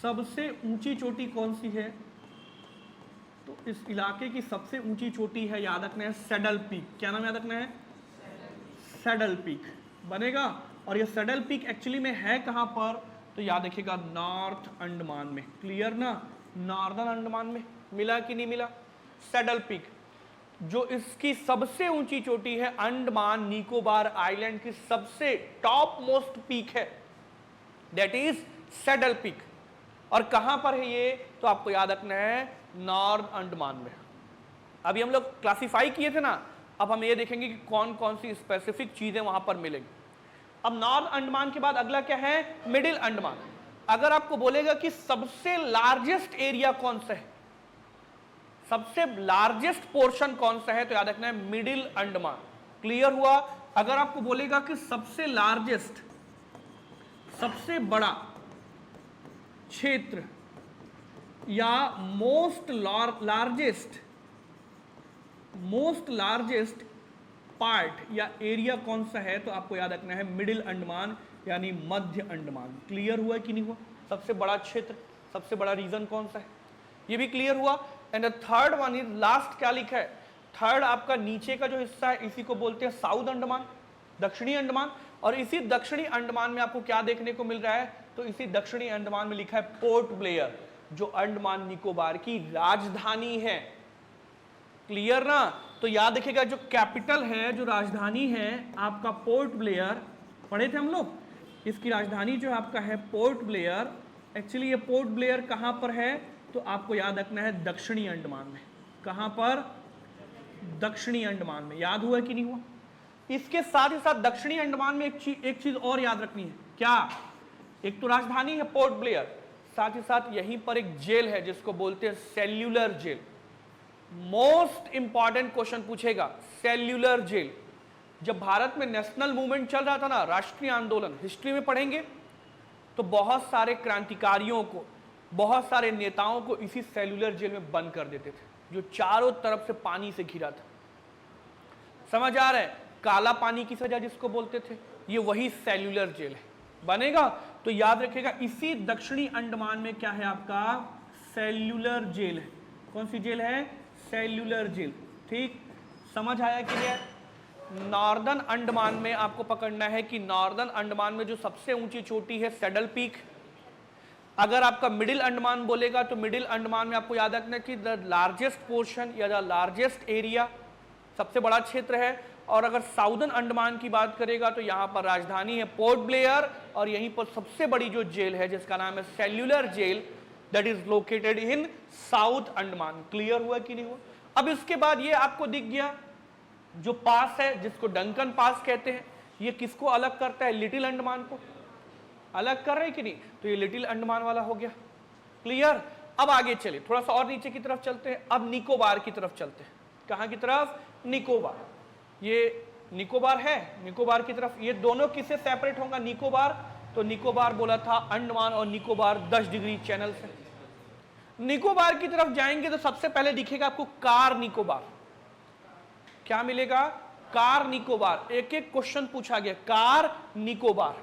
सबसे ऊंची चोटी कौन सी है, तो इस इलाके की सबसे ऊंची चोटी है, याद रखना है सैडल पीक। क्या नाम याद रखना है, सैडल पीक बनेगा। और ये सैडल पीक एक्चुअली में है कहां पर, तो याद रखिएगा नॉर्थ अंडमान में। क्लियर ना, नॉर्दर्न अंडमान में मिला कि नहीं मिला सैडल पीक। जो इसकी सबसे ऊंची चोटी है अंडमान निकोबार आइलैंड की सबसे टॉप मोस्ट पीक है, दैट इज सैडल पीक। और कहां पर है ये, तो आपको याद रखना है नॉर्थ अंडमान में। अभी हम लोग क्लासिफाई किए थे ना, अब हम ये देखेंगे कि कौन कौन सी स्पेसिफिक चीजें वहां पर मिलेंगी। अब नॉर्थ अंडमान के बाद अगला क्या है, मिडिल अंडमान। अगर आपको बोलेगा कि सबसे लार्जेस्ट एरिया कौन सा है, सबसे लार्जेस्ट पोर्शन कौन सा है, तो याद रखना है मिडिल अंडमान। क्लियर हुआ। अगर आपको बोलेगा कि सबसे लार्जेस्ट, सबसे बड़ा क्षेत्र या मोस्ट लार्जेस्ट पार्ट या एरिया कौन सा है, तो आपको याद रखना है मिडिल अंडमान यानी मध्य अंडमान। क्लियर हुआ कि नहीं हुआ? सबसे बड़ा क्षेत्र, सबसे बड़ा रीजन कौन सा है, ये भी क्लियर हुआ। And the third one is last, क्या लिखा है, थर्ड आपका नीचे का जो हिस्सा है इसी को बोलते हैं साउथ अंडमान, दक्षिणी अंडमान। और इसी दक्षिणी अंडमान में आपको क्या देखने को मिल रहा है, तो इसी दक्षिणी अंडमान में लिखा है पोर्ट ब्लेयर, जो अंडमान निकोबार की राजधानी है। क्लियर ना। तो याद रखिएगा जो कैपिटल है, जो राजधानी है आपका पोर्ट ब्लेयर, पढ़े थे हम लोग, इसकी राजधानी जो आपका है पोर्ट ब्लेयर। एक्चुअली ये पोर्ट ब्लेयर कहां पर है, तो आपको याद रखना है दक्षिणी अंडमान में। कहां पर, दक्षिणी अंडमान में। याद हुआ कि नहीं हुआ? इसके साथ ही साथ दक्षिणी अंडमान में एक चीज और याद रखनी है, क्या, एक तो राजधानी है पोर्ट ब्लेयर, साथ ही साथ यहीं पर एक जेल है जिसको बोलते हैं cellular jail. Most important question पूछेगा, सेल्यूलर जेल। जब भारत में नेशनल मूवमेंट चल रहा था ना, राष्ट्रीय आंदोलन, हिस्ट्री में पढ़ेंगे तो बहुत सारे क्रांतिकारियों को, बहुत सारे नेताओं को इसी सेल्यूलर जेल में बंद कर देते थे, जो चारों तरफ से पानी से घिरा था। समझ आ रहा है? काला पानी की सजा जिसको बोलते थे, ये वही सेल्यूलर जेल है। बनेगा तो याद रखिएगा इसी दक्षिणी अंडमान में क्या है आपका, सेल्यूलर जेल है। कौन सी जेल है, सेल्यूलर जेल। ठीक, समझ आया कि नहीं? नॉर्दर्न अंडमान में आपको पकड़ना है कि नॉर्दर्न अंडमान में जो सबसे ऊंची चोटी है सैडल पीक। अगर आपका मिडिल अंडमान बोलेगा तो मिडिल अंडमान में आपको याद रखना है कि द लार्जेस्ट पोर्शन या द लार्जेस्ट एरिया, सबसे बड़ा क्षेत्र है। और अगर साउदर्न अंडमान की बात करेगा तो यहां पर राजधानी है पोर्ट ब्लेयर और यहीं पर सबसे बड़ी जो जेल है जिसका नाम है cellular jail, that is located in south Andaman. Clear हुआ कि नहीं हुआ? अब इसके बाद ये आपको दिख गया जो पास है जिसको डंकन पास कहते हैं, ये किसको अलग करता है, लिटिल अंडमान को अलग कर रहे हैं कि नहीं, तो ये लिटिल अंडमान वाला हो गया। क्लियर। अब आगे चलिए थोड़ा सा और नीचे की तरफ चलते हैं, अब निकोबार की तरफ चलते हैं। कहां की तरफ, निकोबार। ये निकोबार है, निकोबार की तरफ। ये दोनों किससे सेपरेट होगा, निकोबार, तो निकोबार बोला था अंडमान और निकोबार 10 डिग्री चैनल से। निकोबार की तरफ जाएंगे तो सबसे पहले दिखेगा आपको कार निकोबार। क्या मिलेगा, कार निकोबार। एक एक क्वेश्चन पूछा गया, कार निकोबार।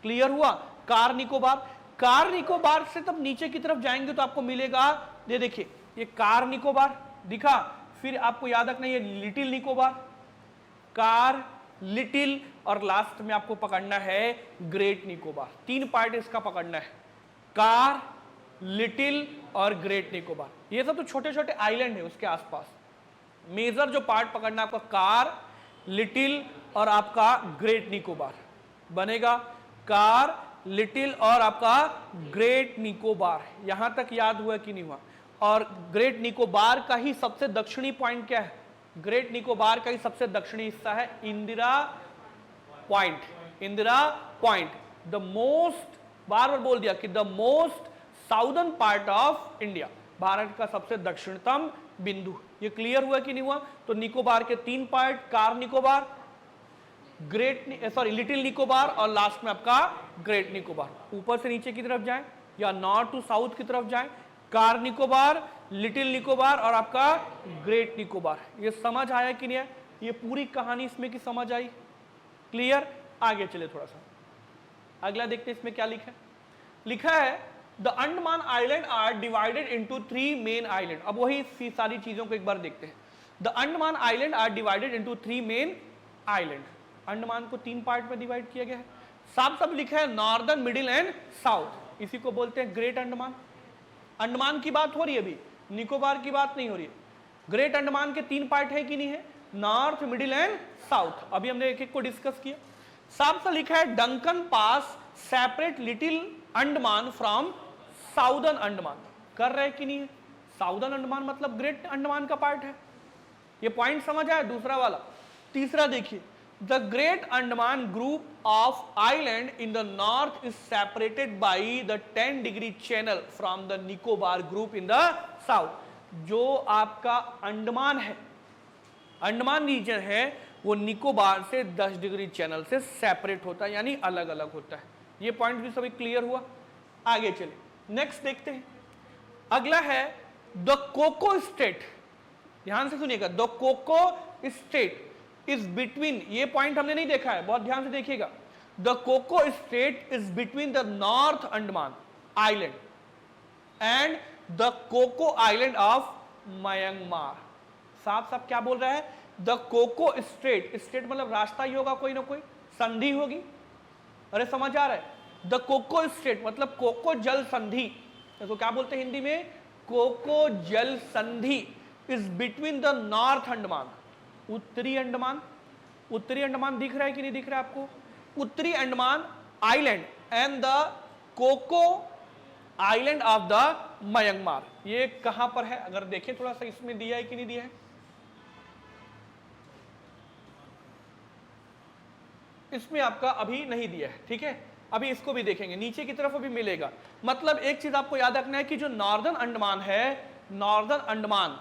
क्लियर हुआ, कार निकोबार। कार निकोबार से तब नीचे की तरफ जाएंगे तो आपको मिलेगा, ये देखिए ये कार निकोबार दिखा, फिर आपको याद रखना ये लिटिल निकोबार, कार, लिटिल, और लास्ट में आपको पकड़ना है ग्रेट निकोबार। 3 पार्ट इसका पकड़ना है, कार, लिटिल और ग्रेट निकोबार। ये सब तो छोटे छोटे आइलैंड है उसके आसपास। मेजर जो पार्ट पकड़ना है आपका कार, लिटिल और आपका ग्रेट निकोबार बनेगा, कार, लिटिल और आपका ग्रेट निकोबार। यहां तक याद हुआ कि नहीं हुआ? और ग्रेट निकोबार का ही सबसे दक्षिणी पॉइंट क्या है? ग्रेट निकोबार का ही सबसे दक्षिणी हिस्सा है Indira point. Indira point the most, बार बार बोल दिया कि the most southern part of India, Bharat का सबसे दक्षिणतम बिंदु। ये क्लियर हुआ कि नहीं हुआ? तो निकोबार के 3 part, car Nicobar, little Nicobar और लास्ट में आपका ग्रेट निकोबार। ऊपर से नीचे की तरफ जाएं या नॉर्थ टू साउथ की तरफ जाएं, कार निकोबार, लिटिल निकोबार और आपका ग्रेट निकोबार। ये समझ आया कि नहीं है? ये पूरी कहानी इसमें की समझ आई? क्लियर? आगे चले थोड़ा सा, अगला देखते हैं इसमें क्या लिखा है। लिखा है the Andaman island are divided into 3 main island. अब वही सारी चीजों को एक बार देखते हैं। The Andaman island are divided into 3 main island. Andaman को 3 पार्ट में डिवाइड किया गया है। साफ साफ लिखा है नॉर्दर्न, मिडिल एंड साउथ। इसी को बोलते हैं ग्रेट अंडमान। अंडमान की बात हो रही है अभी, निकोबार की बात नहीं हो रही है। ग्रेट अंडमान के 3 पार्ट है कि नहीं है? North, middle and south. अभी हमने एक एक को डिस्कस किया। साफ साफ लिखा है Duncan pass separate little Andaman from southern Andaman. कर रहे कि नहीं है? साउदर्न अंडमान मतलब ग्रेट अंडमान का पार्ट है। ये पॉइंट समझ आया? दूसरा वाला। तीसरा देखिए, the great Andaman group of island in the north is separated by the 10 degree channel from the Nicobar group in the south. जो आपका अंडमान है, अंडमान रीजन है, वो निकोबार से 10 डिग्री चैनल से सेपरेट होता है, यानी अलग अलग होता है। ये पॉइंट भी सभी क्लियर हुआ? आगे चले, नेक्स्ट देखते हैं। अगला है द कोको स्टेट। ध्यान से सुनिएगा, the Coco strait is between, ये पॉइंट हमने नहीं देखा है, बहुत ध्यान से देखिएगा। The Coco strait is between the north Andaman island and the Coco island of Myanmar. साफ साफ क्या बोल रहा है? द कोको स्टेट, स्टेट मतलब रास्ता ही होगा, कोई ना कोई संधि होगी। अरे समझ आ रहा है? द कोको स्टेट मतलब कोको जल संधि, इसको क्या बोलते हैं हिंदी में? कोको जल संधि is between the north Andaman, उत्तरी अंडमान। उत्तरी अंडमान दिख रहा है कि नहीं दिख रहा है आपको? उत्तरी Andaman island and the Coco island of the Myanmar. ये कहां पर है? अगर देखें थोड़ा सा इसमें दिया है कि नहीं दिया है? इसमें आपका अभी नहीं दिया है, ठीक है? अभी इसको भी देखेंगे, नीचे की तरफ अभी मिलेगा। मतलब एक चीज आपको याद रखना है कि जो नॉर्दर्न अंडमान है, नॉर्दर्न अंडमान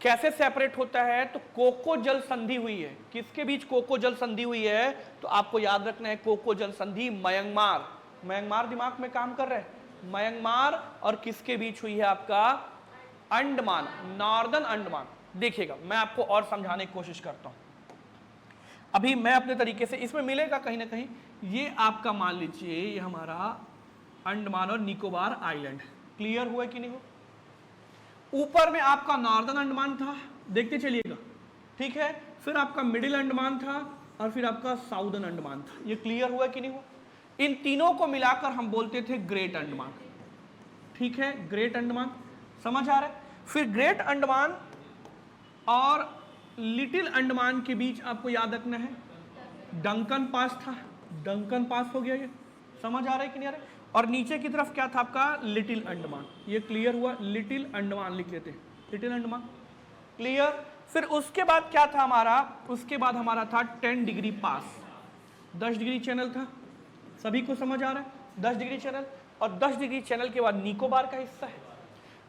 कैसे सेपरेट होता है? तो कोको जल संधि हुई है। किसके बीच कोको जल संधि हुई है? तो आपको याद रखना है कोको जल संधि म्यांमार। म्यांमार दिमाग में काम कर रहा है? म्यांमार और किसके बीच हुई है? आपका अंडमान, नॉर्दर्न अंडमान। देखिएगा, मैं आपको और समझाने की कोशिश करता हूं। अभी मैं अपने तरीके से, इसमें मिलेगा कहीं ना कहीं। ये आपका मान लीजिए ये हमारा अंडमान और निकोबार आइलैंड। क्लियर हुआ कि नहीं हुआ? ऊपर में आपका नॉर्दर्न अंडमान था, देखते चलिएगा, ठीक है? फिर आपका मिडिल अंडमान था और फिर आपका साउदर्न अंडमान था। ये क्लियर हुआ कि नहीं हुआ? इन तीनों को मिलाकर हम बोलते थे ग्रेट अंडमान, ठीक है? ग्रेट अंडमान समझ आ रहा है? फिर ग्रेट अंडमान और लिटिल अंडमान के बीच आपको याद रखना है डंकन पास था, डंकन पास हो गया। ये समझ आ रहा है कि नहीं आ रहा है? और नीचे की तरफ क्या था आपका? लिटिल अंडमान। ये क्लियर हुआ? लिटिल अंडमान लिख लेते हैं, लिटिल अंडमान। क्लियर? फिर उसके बाद क्या था हमारा? उसके बाद हमारा था 10 डिग्री पास, 10 डिग्री चैनल था। सभी को समझ आ रहा है? 10 डिग्री चैनल। और 10 डिग्री चैनल के बाद निकोबार का हिस्सा है।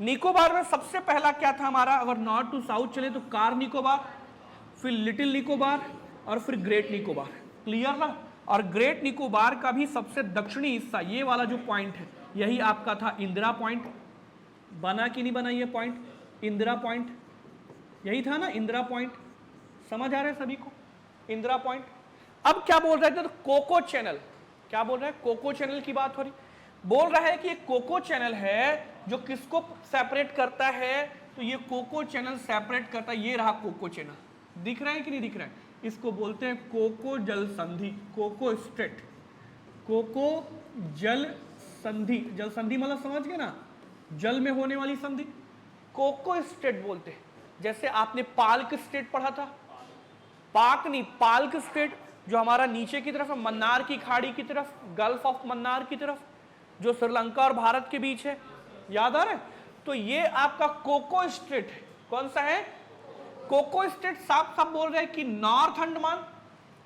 निकोबार में सबसे पहला क्या था हमारा? अगर नॉर्थ टू साउथ चले तो कार निकोबार, फिर लिटिल निकोबार और फिर ग्रेट निकोबार। क्लियर ना? और ग्रेट निकोबार का भी सबसे दक्षिणी हिस्सा, ये वाला जो पॉइंट है, यही आपका था इंदिरा पॉइंट। बना कि नहीं बना ये पॉइंट? इंदिरा पॉइंट यही था ना, इंदिरा पॉइंट। समझ आ रहा है सभी को? इंदिरा पॉइंट। अब क्या बोल रहे थे? तो कोको चैनल। क्या बोल रहे हैं? कोको चैनल की बात हो रही। बोल रहा है कि एक कोको चैनल है जो किसको सेपरेट करता है, तो ये कोको चैनल सेपरेट करता है, ये रहा कोको चैनल, दिख रहा है कि नहीं दिख रहा है, इसको बोलते हैं कोको जल संधि, कोको स्ट्रेट, कोको जल संधि, जल संधि मतलब समझ गए ना, जल में होने वाली संधि, कोको स्ट्रेट बोलते हैं। जैसे आपने पाल्क स्ट्रेट पढ़ा था, पाक नहीं पाल्क स्ट्रेट, जो हमारा नीचे की तरफ है, मन्नार की खाड़ी की तरफ, गल्फ ऑफ मन्नार की तरफ, जो श्रीलंका और भारत के बीच है, याद आ रहा है, तो ये आपका कोको स्ट्रेट है। कौन सा है? Coco strait. साफ साफ बोल रहे हैं कि नॉर्थ अंडमान,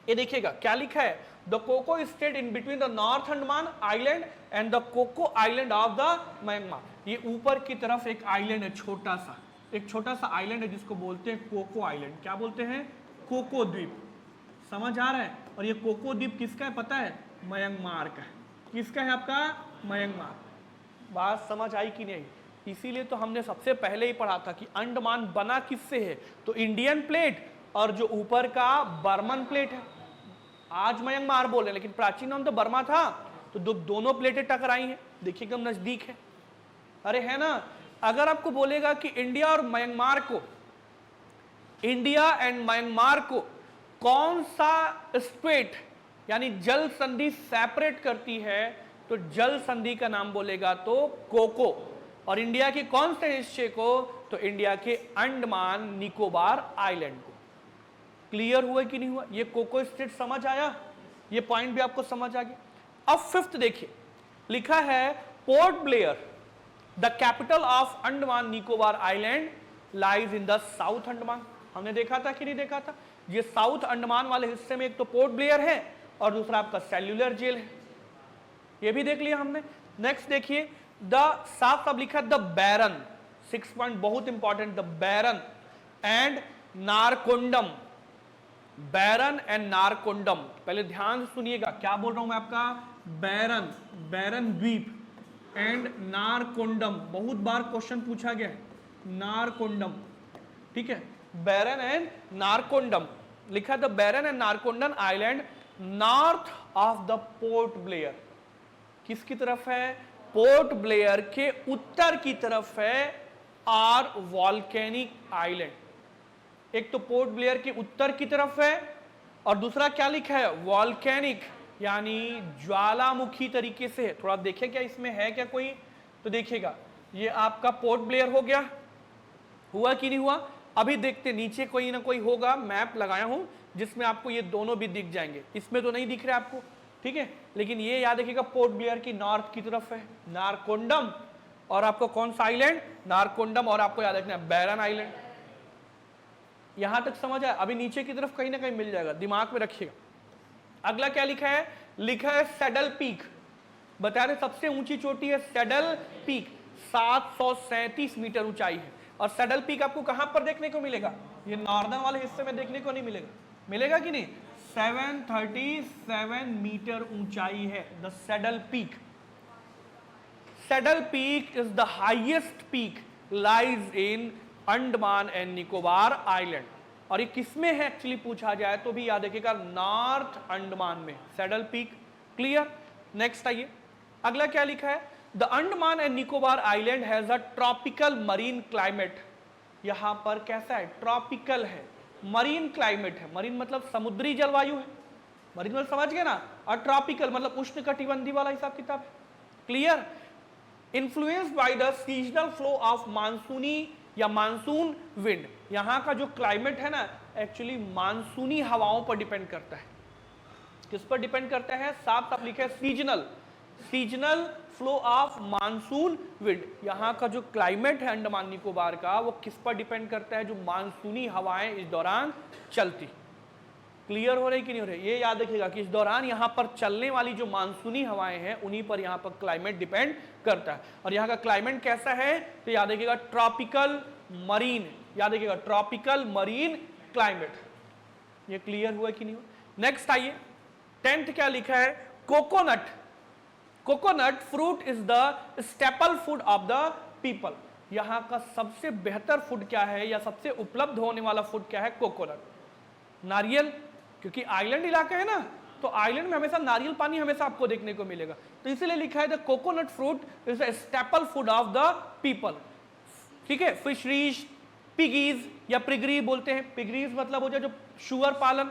ये देखिएगा क्या लिखा है, the Coco strait in between the north Andaman island and the Coco island of the Myanmar. ये ऊपर की तरफ एक आइलैंड है, छोटा सा, एक छोटा सा आइलैंड है जिसको बोलते हैं कोको आइलैंड। क्या बोलते हैं? कोको द्वीप। समझ आ रहा है? और ये कोको द्वीप किसका है पता है? म्यांमार का है। किसका है आपका? म्यांमार। बात समझ आई कि नहीं? इसीलिए तो हमने सबसे पहले ही पढ़ा था कि अंडमान बना किससे है, तो इंडियन प्लेट और जो ऊपर का बर्मन प्लेट है। आज म्यांमार बोल रहे हैं लेकिन प्राचीन नाम तो बर्मा था, तो दोनों प्लेटें टकराई हैं, देखिए कम नजदीक है। अरे है ना, अगर आपको बोलेगा कि इंडिया और म्यांमार को, इंडिया एंड म्यांमार को कौन सा स्ट्रेट यानी जल संधि सेपरेट करती है, तो जल संधि का नाम बोलेगा तो कोको। और इंडिया के कौन से हिस्से को, तो इंडिया के अंडमान निकोबार आइलैंड को। क्लियर हुआ कि नहीं हुआ? ये कोको स्टेट समझ आया, ये पॉइंट भी आपको समझ आ गया। अब फिफ्थ देखिए, लिखा है port Blair the capital of Andaman Nicobar island lies in the south Andaman. हमने देखा था कि नहीं देखा था? ये साउथ अंडमान वाले हिस्से में एक तो पोर्ट ब्लेयर है और दूसरा आपका सेल्यूलर जेल है, ये भी देख लिया हमने। नेक्स्ट देखिए, द साफ साफ लिखा द बैरन, 6 पॉइंट बहुत important, the Barren and Narcondam, Barren and Narcondam. पहले ध्यान से सुनिएगा क्या बोल रहा हूं मैं आपका, बैरन, बैरन द्वीप एंड नारकोंडम, बहुत बार क्वेश्चन पूछा गया है, नारकोंडम, ठीक है, बैरन एंड नारकोंडम लिखा, the Barren and Narcondam island north of the Port Blair. किसकी तरफ है? पोर्ट ब्लेयर के उत्तर की तरफ है, आर वॉल्केनिक आइलैंड। एक तो पोर्ट ब्लेयर के उत्तर की तरफ है और दूसरा क्या लिखा है? वॉल्केनिक यानी ज्वालामुखी तरीके से है। थोड़ा देखिए क्या इसमें है क्या कोई, तो देखिएगा ये आपका पोर्ट ब्लेयर हो गया, हुआ कि नहीं हुआ? अभी देखते नीचे कोई ना कोई होगा, मैप लगाया हूं जिसमें आपको ये दोनों भी दिख जाएंगे, इसमें तो नहीं दिख रहा आपको, ठीक है, लेकिन ये याद रखिएगा पोर्ट ब्लेयर की नॉर्थ की तरफ है नारकोंडम, और आपको कौन सा आइलैंड? नारकोंडम, और आपको याद रखना है बैरन आइलैंड। यहां तक समझ आया? अभी नीचे की तरफ कहीं ना कहीं मिल जाएगा, दिमाग में रखिएगा। अगला क्या लिखा है? लिखा है सैडल पीक। बता रहे सबसे ऊंची चोटी है सैडल पीक, 737 मीटर ऊंचाई है। और सैडल पीक आपको कहां पर देखने को मिलेगा? ये नॉर्दर्न वाले हिस्से में देखने को नहीं मिलेगा, मिलेगा कि नहीं? 737 मीटर ऊंचाई है the saddle peak. Saddle peak is the highest peak lies in Andaman and Nicobar island. और ये किसमें है एक्चुअली पूछा जाए तो भी याद रखिएगा, नॉर्थ अंडमान में सैडल पीक। क्लियर? नेक्स्ट आइए, अगला क्या लिखा है? The Andaman and Nicobar island has a tropical marine climate. यहां पर कैसा है? ट्रॉपिकल है, मरीन क्लाइमेट है। मरीन मतलब समुद्री जलवायु है, मरीन मतलब समझ गए ना, और ट्रॉपिकल मतलब उष्णकटिबंधीय वाला हिसाब किताब। Clear? Influenced by the seasonal flow of मानसूनी या मानसून विंड। यहां का जो क्लाइमेट है ना, एक्चुअली मानसूनी हवाओं पर डिपेंड करता है। किस पर डिपेंड करता है? साफ साफ लिखा है seasonal, seasonal flow of monsoon wind. यहाँ का जो क्लाइमेट है अंडमान निकोबार का, वो किस पर डिपेंड करता है? जो मानसूनी हवाएं इस दौरान चलती। क्लियर हो रही कि नहीं हो रही? ये याद रखिएगा कि इस दौरान यहाँ पर चलने वाली जो मानसूनी हवाएं हैं उन्हीं पर यहाँ पर क्लाइमेट डिपेंड करता है। और यहाँ का क्लाइमेट कैसा है? तो याद रखिएगा ट्रॉपिकल मरीन, याद रखिएगा ट्रॉपिकल मरीन क्लाइमेट। ये क्लियर हुआ कि नहीं हुआ? नेक्स्ट आइए, 10th क्या लिखा है? Coconut. Coconut fruit is the staple food of the people. यहां का सबसे बेहतर फूड क्या है या सबसे उपलब्ध होने वाला फूड क्या है? कोकोनट, नारियल। क्योंकि आइलैंड इलाका है ना, तो आइलैंड में हमेशा नारियल पानी हमेशा आपको देखने को मिलेगा। तो इसीलिए लिखा है the coconut fruit is the staple food of the people. ठीक है, फिशरीज, पिगीज या पिगरी बोलते हैं। पिगरीज मतलब हो जाए जो शुअर पालन,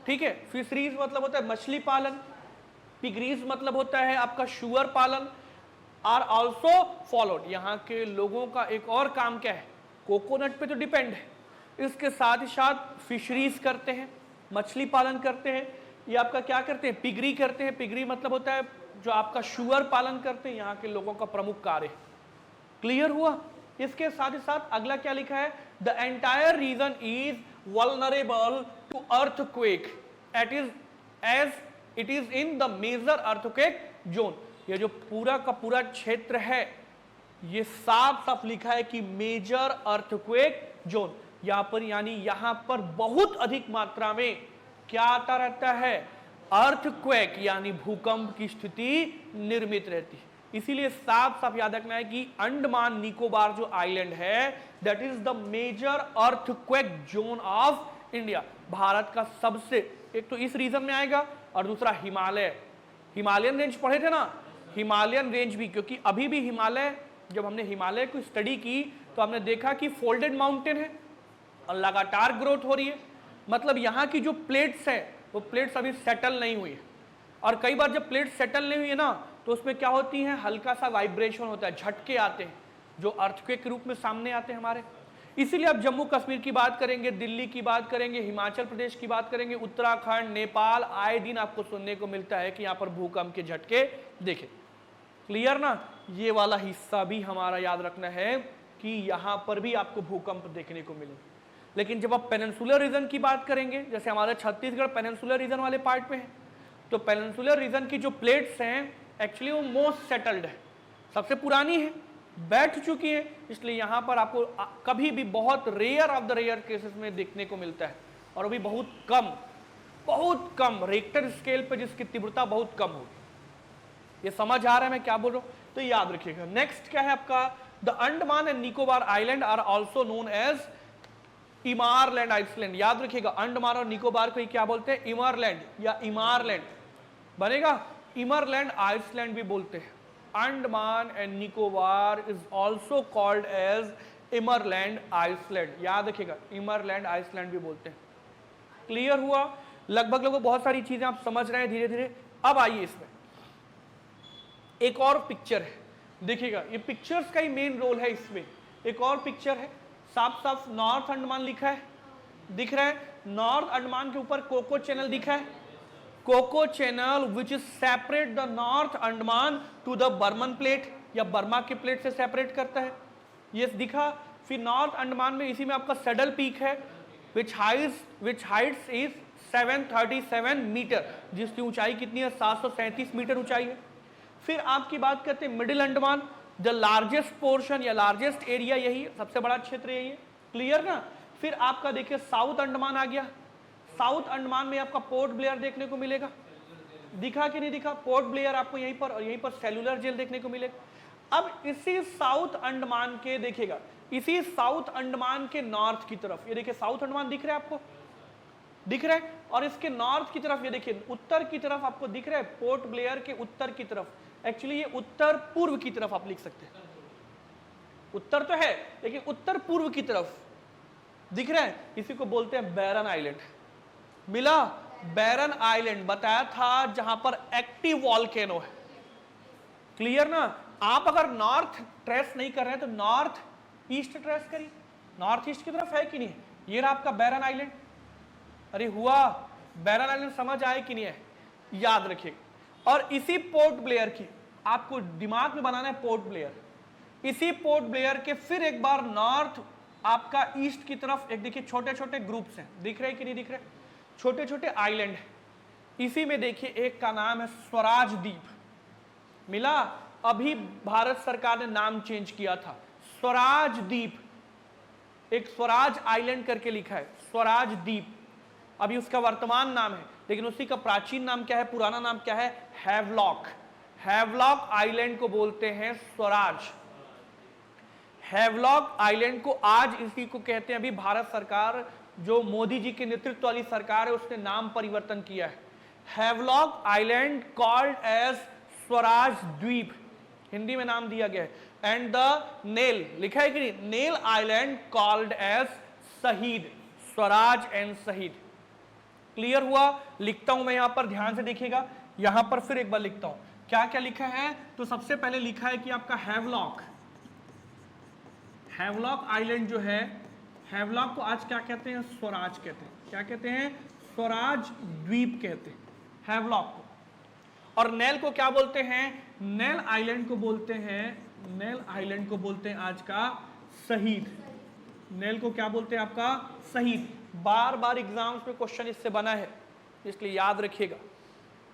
ठीक है। फिशरीज मतलब होता है मछली पालन, पिगरीज मतलब होता है आपका शुअर पालन। आर ऑल्सो फॉलोड, यहाँ के लोगों का एक और काम क्या है, कोकोनट पे तो डिपेंड है, इसके साथ ही साथ फिशरीज करते हैं, मछली पालन करते हैं। ये आपका क्या करते हैं, पिगरी करते हैं। पिगरी मतलब होता है जो आपका शुअर पालन करते हैं, यहाँ के लोगों का प्रमुख कार्य। क्लियर हुआ। इसके साथ ही साथ अगला क्या लिखा है, the entire region is vulnerable to earthquake at is as it is in the major earthquake zone. ये जो पूरा का पूरा क्षेत्र है, ये साफ साफ लिखा है कि मेजर अर्थक्वेक जोन। यहां पर यानी यहां पर बहुत अधिक मात्रा में क्या आता रहता है, अर्थक्वेक यानी भूकंप की स्थिति निर्मित रहती है। इसीलिए साफ साफ याद रखना है कि अंडमान निकोबार जो आइलैंड है, that is the major earthquake zone of India. Bharat का सबसे, एक तो इस रीजन में आएगा और दूसरा हिमालय, हिमालयन रेंज पढ़े थे ना, हिमालयन रेंज भी, क्योंकि अभी भी हिमालय, जब हमने हिमालय को स्टडी की तो हमने देखा कि फोल्डेड माउंटेन है और लगातार ग्रोथ हो रही है। मतलब यहाँ की जो प्लेट्स है वो प्लेट्स अभी सेटल नहीं हुई है, और कई बार जब प्लेट्स सेटल नहीं हुई है ना, तो उसमें क्या होती है, हल्का सा वाइब्रेशन होता है, झटके आते हैं जो अर्थक्वेक के रूप में सामने आते हैं हमारे। इसीलिए आप जम्मू कश्मीर की बात करेंगे, दिल्ली की बात करेंगे, हिमाचल प्रदेश की बात करेंगे, उत्तराखंड, नेपाल, आए दिन आपको सुनने को मिलता है कि यहाँ पर भूकंप के झटके देखे। क्लियर ना। ये वाला हिस्सा भी हमारा याद रखना है कि यहाँ पर भी आपको भूकंप देखने को मिले। लेकिन जब आप पेनिनसुलर रीजन की बात करेंगे, जैसे हमारे छत्तीसगढ़ पेनिनसुलर रीजन वाले पार्ट में है, तो पेनिनसुलर रीजन की जो प्लेट्स हैं एक्चुअली वो मोस्ट सेटल्ड है, सबसे पुरानी है, बैठ चुकी है। इसलिए यहाँ पर आपको कभी भी बहुत rare of the rare cases में देखने को मिलता है, और अभी बहुत कम रेक्टर स्केल पर जिसकी तीव्रता बहुत कम होगी। ये समझ आ रहा है मैं क्या बोल रहा हूँ, तो याद रखिएगा। नेक्स्ट क्या है आपका, the Andaman and Nicobar island are also known as emerald island. याद रखिएगा, अंडमान और निकोबार को क्या बोलते हैं, इमरलैंड या इमारलैंड बनेगा, इमरलैंड आइसलैंड भी बोलते हैं। Andaman and Nicobar is also called as emerald island. याद रखिएगा, इमरलैंड आइसलैंड भी बोलते हैं। क्लियर हुआ। लगभग बहुत सारी चीजें आप समझ रहे हैं धीरे धीरे। अब आइए इसमें एक और पिक्चर है, देखिएगा, ये पिक्चर्स का ही मेन रोल है इसमें। एक और पिक्चर है, साफ साफ नॉर्थ अंडमान लिखा है, दिख रहा है, नॉर्थ अंडमान के ऊपर कोको चैनल दिखा है, Coco channel which is separate the north Andaman to the Burman plate, या बर्मा के प्लेट से सेपरेट करता है, ये दिखा। फिर नॉर्थ अंडमान में इसी में आपका सैडल पीक है विच हाइट्स इज 737 मीटर, जिसकी ऊंचाई कितनी है, 737 मीटर ऊंचाई है। फिर आपकी बात करते हैं middle Andaman, the largest portion या लार्जेस्ट एरिया यही है, सबसे बड़ा क्षेत्र यही है। क्लियर ना। फिर आपका देखिए साउथ अंडमान आ गया, साउथ अंडमान में आपका पोर्ट ब्लेयर देखने को मिलेगा, दिखा कि नहीं दिखा, पोर्ट ब्लेयर आपको यहीं पर, और यहीं पर सेलुलर जेल देखने को मिलेगा। अब इसी साउथ अंडमान के देखिएगा, इसी साउथ अंडमान के नॉर्थ की तरफ, ये देखिए साउथ अंडमान दिख रहा है आपको, दिख रहा है, और इसके नॉर्थ की तरफ ये देखिए उत्तर की तरफ आपको दिख रहा है, पोर्ट ब्लेयर के उत्तर की तरफ, एक्चुअली ये उत्तर पूर्व की तरफ आप लिख सकते हैं, उत्तर तो है लेकिन उत्तर पूर्व की तरफ दिख रहा है, इसी को बोलते हैं बैरन आइलैंड। मिला, बैरन आइलैंड बताया था जहां पर एक्टिव वॉल्केनो है। क्लियर ना। आप अगर नॉर्थ ट्रेस नहीं कर रहे हैं तो नॉर्थ ईस्ट ट्रेस करिए, नॉर्थ ईस्ट की तरफ है कि नहीं, ये रहा आपका बैरन आइलैंड। अरे हुआ, बैरन आइलैंड समझ आए कि नहीं है, याद रखिए। और इसी पोर्ट ब्लेयर की आपको दिमाग में बनाना है, पोर्ट ब्लेयर, इसी पोर्ट ब्लेयर के फिर एक बार नॉर्थ आपका ईस्ट की तरफ एक देखिए छोटे छोटे ग्रुप्स हैं, दिख रहे कि नहीं दिख रहे, छोटे छोटे आइलैंड है। इसी में देखिए एक का नाम है स्वराज द्वीप, मिला, अभी भारत सरकार ने नाम चेंज किया था, स्वराज द्वीप, एक स्वराज आइलैंड करके लिखा है, स्वराज द्वीप अभी उसका वर्तमान नाम है, लेकिन उसी का प्राचीन नाम क्या है, पुराना नाम क्या है, हैवलॉक। हैवलॉक आइलैंड को बोलते हैं स्वराज। हैवलॉक आइलैंड को आज इसी को कहते हैं, अभी भारत सरकार जो मोदी जी के नेतृत्व वाली सरकार है उसने नाम परिवर्तन किया है, Havelock island called as Swaraj Dweep, Hindi में नाम दिया गया है। एंड द नेल, लिखा है कि नहीं, नेल आइलैंड कॉल्ड एज शहीद, स्वराज एंड शहीद। क्लियर हुआ? लिखता हूं मैं यहां पर, ध्यान से देखिएगा, यहां पर फिर एक बार लिखता हूं क्या क्या लिखा है। तो सबसे पहले लिखा है कि आपका हैवलॉक, हैवलॉक आइलैंड जो है, हैवलॉक को आज क्या कहते हैं? स्वराज कहते हैं। क्या कहते हैं? स्वराज द्वीप कहते हैं हैवलॉक को। और नेल को क्या बोलते हैं? नेल आइलैंड को बोलते हैं, नेल आइलैंड को बोलते हैं आज का शहीद। नेल को क्या बोलते हैं? आपका शहीद। बार बार एग्जाम्स में क्वेश्चन इससे बना है, इसलिए याद रखिएगा।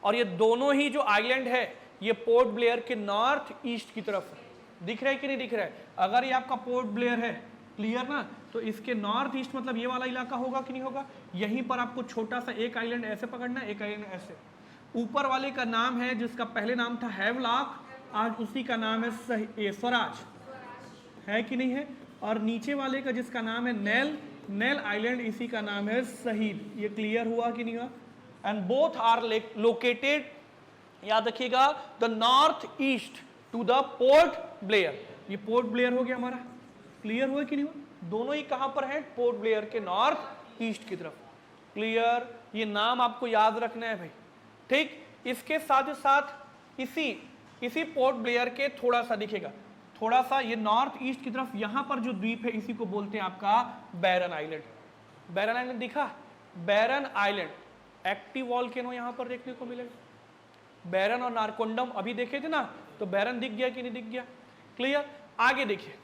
और ये दोनों ही जो आइलैंड है ये पोर्ट ब्लेयर के नॉर्थ ईस्ट की तरफ है। दिख रहा है कि नहीं दिख रहा है? अगर ये आपका पोर्ट ब्लेयर है, क्लियर ना, तो इसके नॉर्थ ईस्ट मतलब ये वाला इलाका होगा कि नहीं होगा? यहीं पर आपको छोटा सा एक आइलैंड ऐसे पकड़ना है, एक आइलैंड ऐसे। ऊपर वाले का नाम है, जिसका पहले नाम था हैवलॉक, आज उसी का नाम है स्वराज, है कि नहीं है? और नीचे वाले का जिसका नाम है नेल, नेल आइलैंड, इसी का नाम है शहीद। ये क्लियर हुआ कि नहीं हुआ? एंड बोथ आर लोकेटेड, याद रखिएगा, the north east to the Port Blair. ये पोर्ट ब्लेयर हो गया हमारा, क्लियर हुआ कि नहीं हुआ? दोनों ही कहां पर है? पोर्ट ब्लेयर के नॉर्थ ईस्ट की तरफ। क्लियर? ये नाम आपको याद रखना है भाई, ठीक। इसके साथ ही साथ इसी पोर्ट ब्लेयर के थोड़ा सा दिखेगा, थोड़ा सा ये नॉर्थ ईस्ट की तरफ, यहां पर जो द्वीप है इसी को बोलते हैं आपका बैरन आइलैंड। बैरन आइलैंड दिखा? बैरन आइलैंड एक्टिव वॉल्केनो यहां पर देखने को मिलेगा। बैरन और नारकोंडम अभी देखे थे ना, तो बैरन दिख गया कि नहीं दिख गया? क्लियर? आगे देखिए,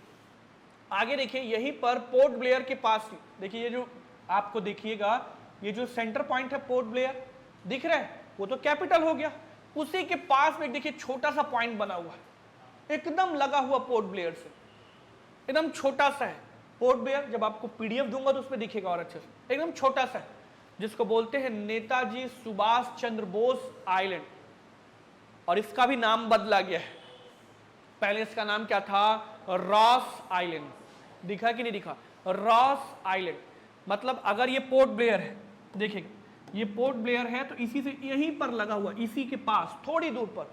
आगे देखिए, यहीं पर पोर्ट ब्लेयर के पास ही देखिए, ये जो आपको देखिएगा, ये जो सेंटर पॉइंट है पोर्ट ब्लेयर, दिख रहा है? वो तो कैपिटल हो गया। उसी के पास में देखिए छोटा सा पॉइंट बना हुआ है, एकदम लगा हुआ पोर्ट ब्लेयर से, एकदम छोटा सा है पोर्ट ब्लेयर। जब आपको पीडीएफ दूंगा तो उसमें दिखेगा और अच्छे से, एकदम छोटा सा है, जिसको बोलते हैं नेताजी सुभाष चंद्र बोस आइलैंड। और इसका भी नाम बदला गया है, पहले इसका नाम क्या था? Ross island. दिखा कि नहीं दिखा? Ross island. मतलब अगर ये पोर्ट ब्लेयर है, देखिएगा ये पोर्ट ब्लेयर है, तो इसी से यहीं पर लगा हुआ, इसी के पास थोड़ी दूर पर,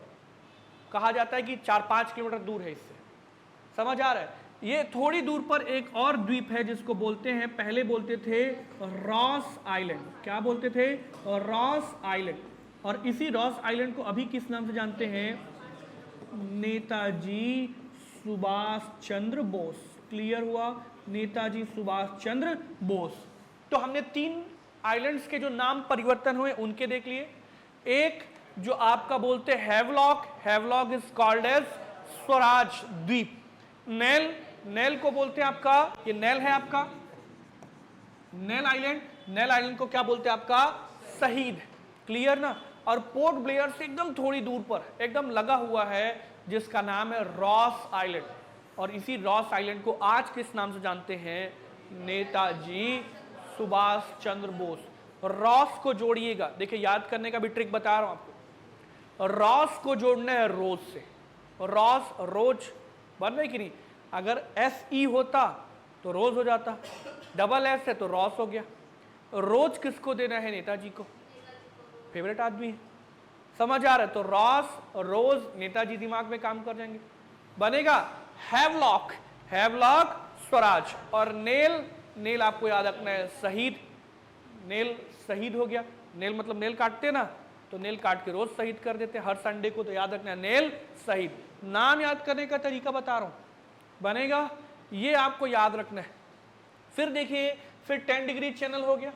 कहा जाता है कि 4-5 किलोमीटर दूर है इससे, समझ आ रहा है? ये थोड़ी दूर पर एक और द्वीप है जिसको बोलते हैं, पहले बोलते थे रॉस आइलैंड। क्या बोलते थे? Ross island. और इसी रॉस आइलैंड को अभी किस नाम से जानते हैं? नेताजी सुभाष चंद्र बोस। क्लियर हुआ? नेताजी सुभाष चंद्र बोस। तो हमने 3 आइलैंड्स के जो नाम परिवर्तन हुए उनके देख लिए। एक जो आपका बोलते हैं Havelock, Havelock is called as Swaraj Dweep. Neil, nail को बोलते हैं आपका, ये नेल है आपका नेल आइलैंड, नेल आइलैंड को क्या बोलते हैं आपका? शहीद। क्लियर ना? और पोर्ट ब्लेयर से एकदम थोड़ी दूर पर एकदम लगा हुआ है, जिसका नाम है रॉस आइलैंड। और इसी रॉस आइलैंड को आज किस नाम से जानते हैं? नेताजी सुभाष चंद्र बोस। रॉस को जोड़िएगा, देखिए याद करने का भी ट्रिक बता रहा हूं आपको। रॉस को जोड़ना है रोज से, रॉस रोज बन रही कि नहीं? अगर SE होता तो रोज हो जाता, डबल S है तो रॉस हो गया। रोज किसको देना है? नेताजी को, फेवरेट आदमी है, समझ आ रहा है? तो रॉस रोज नेताजी दिमाग में काम कर जाएंगे, बनेगा हैवलॉक, हैवलॉक स्वराज। और नेल, नेल आपको याद रखना है शहीद, नेल शहीद हो गया। नेल मतलब नेल काटते ना, तो नेल काट के रोज शहीद कर देते हर संडे को, तो याद रखना है नेल शहीद। नाम याद करने का तरीका बता रहा हूं, बनेगा, ये आपको याद रखना है। फिर देखिए, फिर 10 डिग्री चैनल हो गया,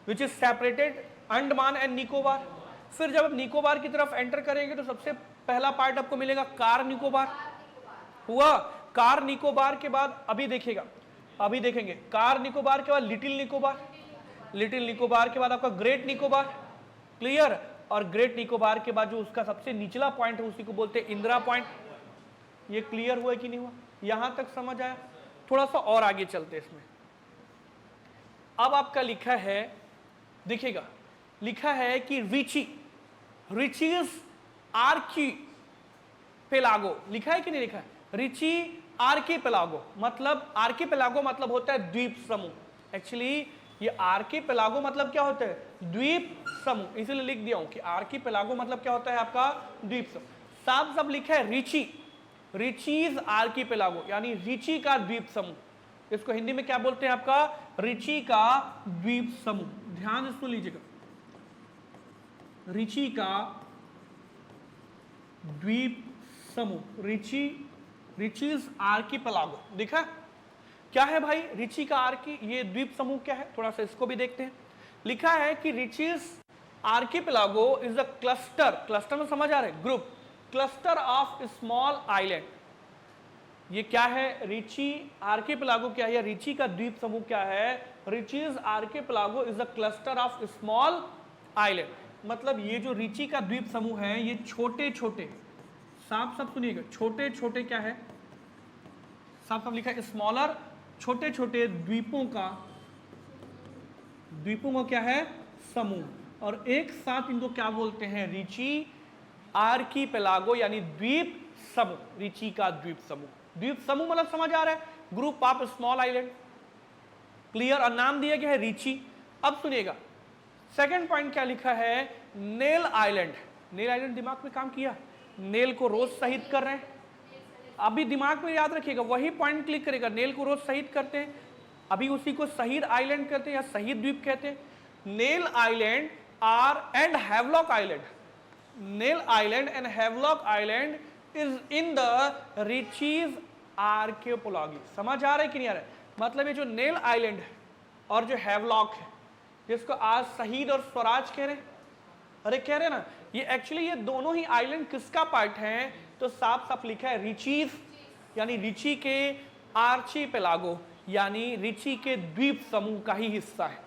which is separated Andaman and Nicobar. फिर जब आप निकोबार की तरफ एंटर करेंगे तो सबसे पहला पार्ट आपको मिलेगा कार निकोबार। हुआ? कार निकोबार के बाद अभी देखिएगा, अभी देखेंगे कार निकोबार के बाद लिटिल निकोबार, लिटिल निकोबार के बाद आपका ग्रेट निकोबार। क्लियर? और ग्रेट निकोबार के बाद जो उसका सबसे निचला पॉइंट है उसी को बोलते हैं इंदिरा पॉइंट। ये क्लियर हुआ कि नहीं हुआ? यहां तक समझ आया? थोड़ा सा और आगे चलते इसमें। अब आपका लिखा है, देखिएगा लिखा है कि रिची, रिचीज आर्कीपेलागो, लिखा है कि नहीं लिखा है? रिची आर्कीपेलागो मतलब, आर्कीपेलागो मतलब होता है द्वीप समूह। एक्चुअली ये आर्कीपेलागो मतलब क्या होता है? द्वीप समूह। इसलिए लिख दिया हूं कि आर्कीपेलागो मतलब क्या होता है आपका? द्वीप समूह। साफ साफ लिखा है रिची, रिचीज आर्कीपेलागो, यानी रिची का द्वीप समूह। इसको हिंदी में क्या बोलते हैं आपका? रिची का द्वीप समूह। ध्यान से सुन लीजिएगा, रिची का द्वीप समूह, रिची, रिचीज आर्कीपेलागो। देखा क्या है भाई रिची का आर्की, ये द्वीप समूह क्या है? थोड़ा सा इसको भी देखते हैं। लिखा है कि reaches archipelago is a cluster, cluster में समझ आ रहा है? Group, cluster of small island. ये क्या है? रिची आर्कीपेलागो क्या है? या रिची का द्वीप समूह क्या है? Reaches archipelago is a cluster of small island. मतलब ये जो रिची का द्वीप समूह है, ये छोटे छोटे, साफ साफ सुनिएगा, छोटे छोटे क्या है? साफ साफ लिखा है स्मॉलर, छोटे छोटे द्वीपों का, द्वीपों का क्या है? समूह। और एक साथ इनको क्या बोलते हैं? रिची आर्कीपेलागो, यानी द्वीप समूह। रिची का द्वीप समूह, द्वीप समूह मतलब समझ आ रहा है? Group of small island. Clear? और नाम दिया गया है रिची। अब सुनिएगा सेकंड पॉइंट क्या लिखा है? Nail island. नेल आइलैंड दिमाग में काम किया? नेल को रोज शहीद कर रहे हैं, अभी दिमाग में याद रखिएगा, वही पॉइंट क्लिक करेगा। नेल को रोज शहीद करते हैं, अभी उसी को शहीद आइलैंड कहते हैं या शहीद द्वीप कहते हैं। Neil island are and Havelock island, Neil island and Havelock island is in the Ritchie's archipelago. समझ आ रहा है कि नहीं आ रहा है? मतलब ये जो नेल आइलैंड है और जो हैवलॉक है, जिसको आज शहीद और स्वराज कह रहे हैं, अरे कह रहे हैं ना, ये एक्चुअली ये दोनों ही आइलैंड किसका पार्ट है? तो साफ साफ लिखा है रिचीज, यानी रिची के आर्कीपेलागो, यानी रिची के द्वीप समूह का ही हिस्सा है।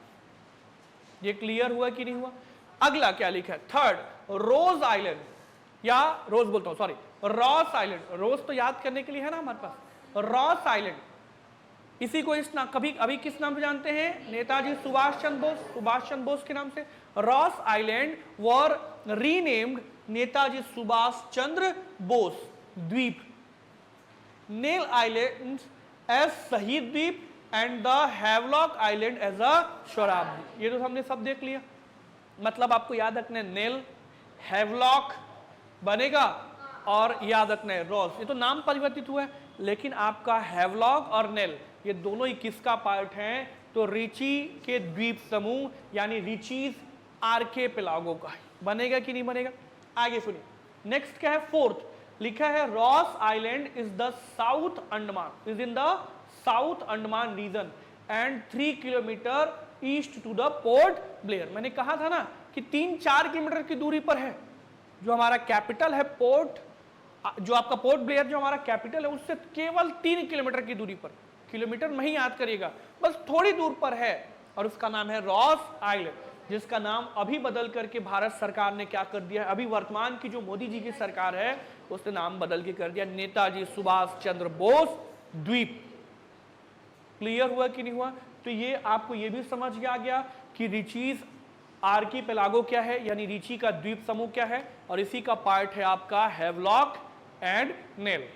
ये क्लियर हुआ कि नहीं हुआ? अगला क्या लिखा है? थर्ड, रोज आइलैंड, या रोज बोलता हूं सॉरी, रॉस आइलैंड। रोज तो याद करने के लिए है ना हमारे पास। रॉस आइलैंड, इसी को इस नाम, कभी अभी किस नाम से जानते हैं? नेताजी सुभाष चंद्र बोस, सुभाष चंद्र बोस के नाम से। Ross island were renamed Netaji Subhash Chandra Bose Dweep, Neil island as Shaheed Dweep and the Havelock island as a Swaraj Dweep. ये तो हमने सब देख लिया। मतलब आपको याद रखना है नेल, हैवलॉक बनेगा, और याद रखना है रॉस। ये तो नाम परिवर्तित हुआ है, लेकिन आपका हैवलॉक और नेल ये दोनों ही किसका पार्ट हैं? तो रिची के द्वीप समूह, यानी रिचीज आर्कीपेलागो का। बनेगा कि नहीं बनेगा? आगे सुनिए, नेक्स्ट क्या है? फोर्थ लिखा है Ross island is the south Andaman, is in the south Andaman region and 3 kilometre east to the Port Blair. मैंने कहा था ना कि 3-4 किलोमीटर की दूरी पर है जो हमारा कैपिटल है पोर्ट, जो आपका पोर्ट ब्लेयर जो हमारा कैपिटल है उससे केवल 3 किलोमीटर की दूरी पर, किलोमीटर नहीं याद करिएगा, बस थोड़ी दूर पर है, और उसका नाम है रॉस आइलैंड, जिसका नाम अभी बदल करके भारत सरकार ने क्या कर दिया है? अभी वर्तमान की जो मोदी जी की सरकार है उसने नाम बदल के कर दिया नेताजी सुभाष चंद्र बोस द्वीप। क्लियर हुआ कि नहीं हुआ? तो ये आपको ये भी समझ में आ गया कि रिचीज आर्कीपेलागो क्या है, यानी रिची का द्वीप समूह क्या है, और इसी का पार्ट है आपका हैवलॉक एंड नेल।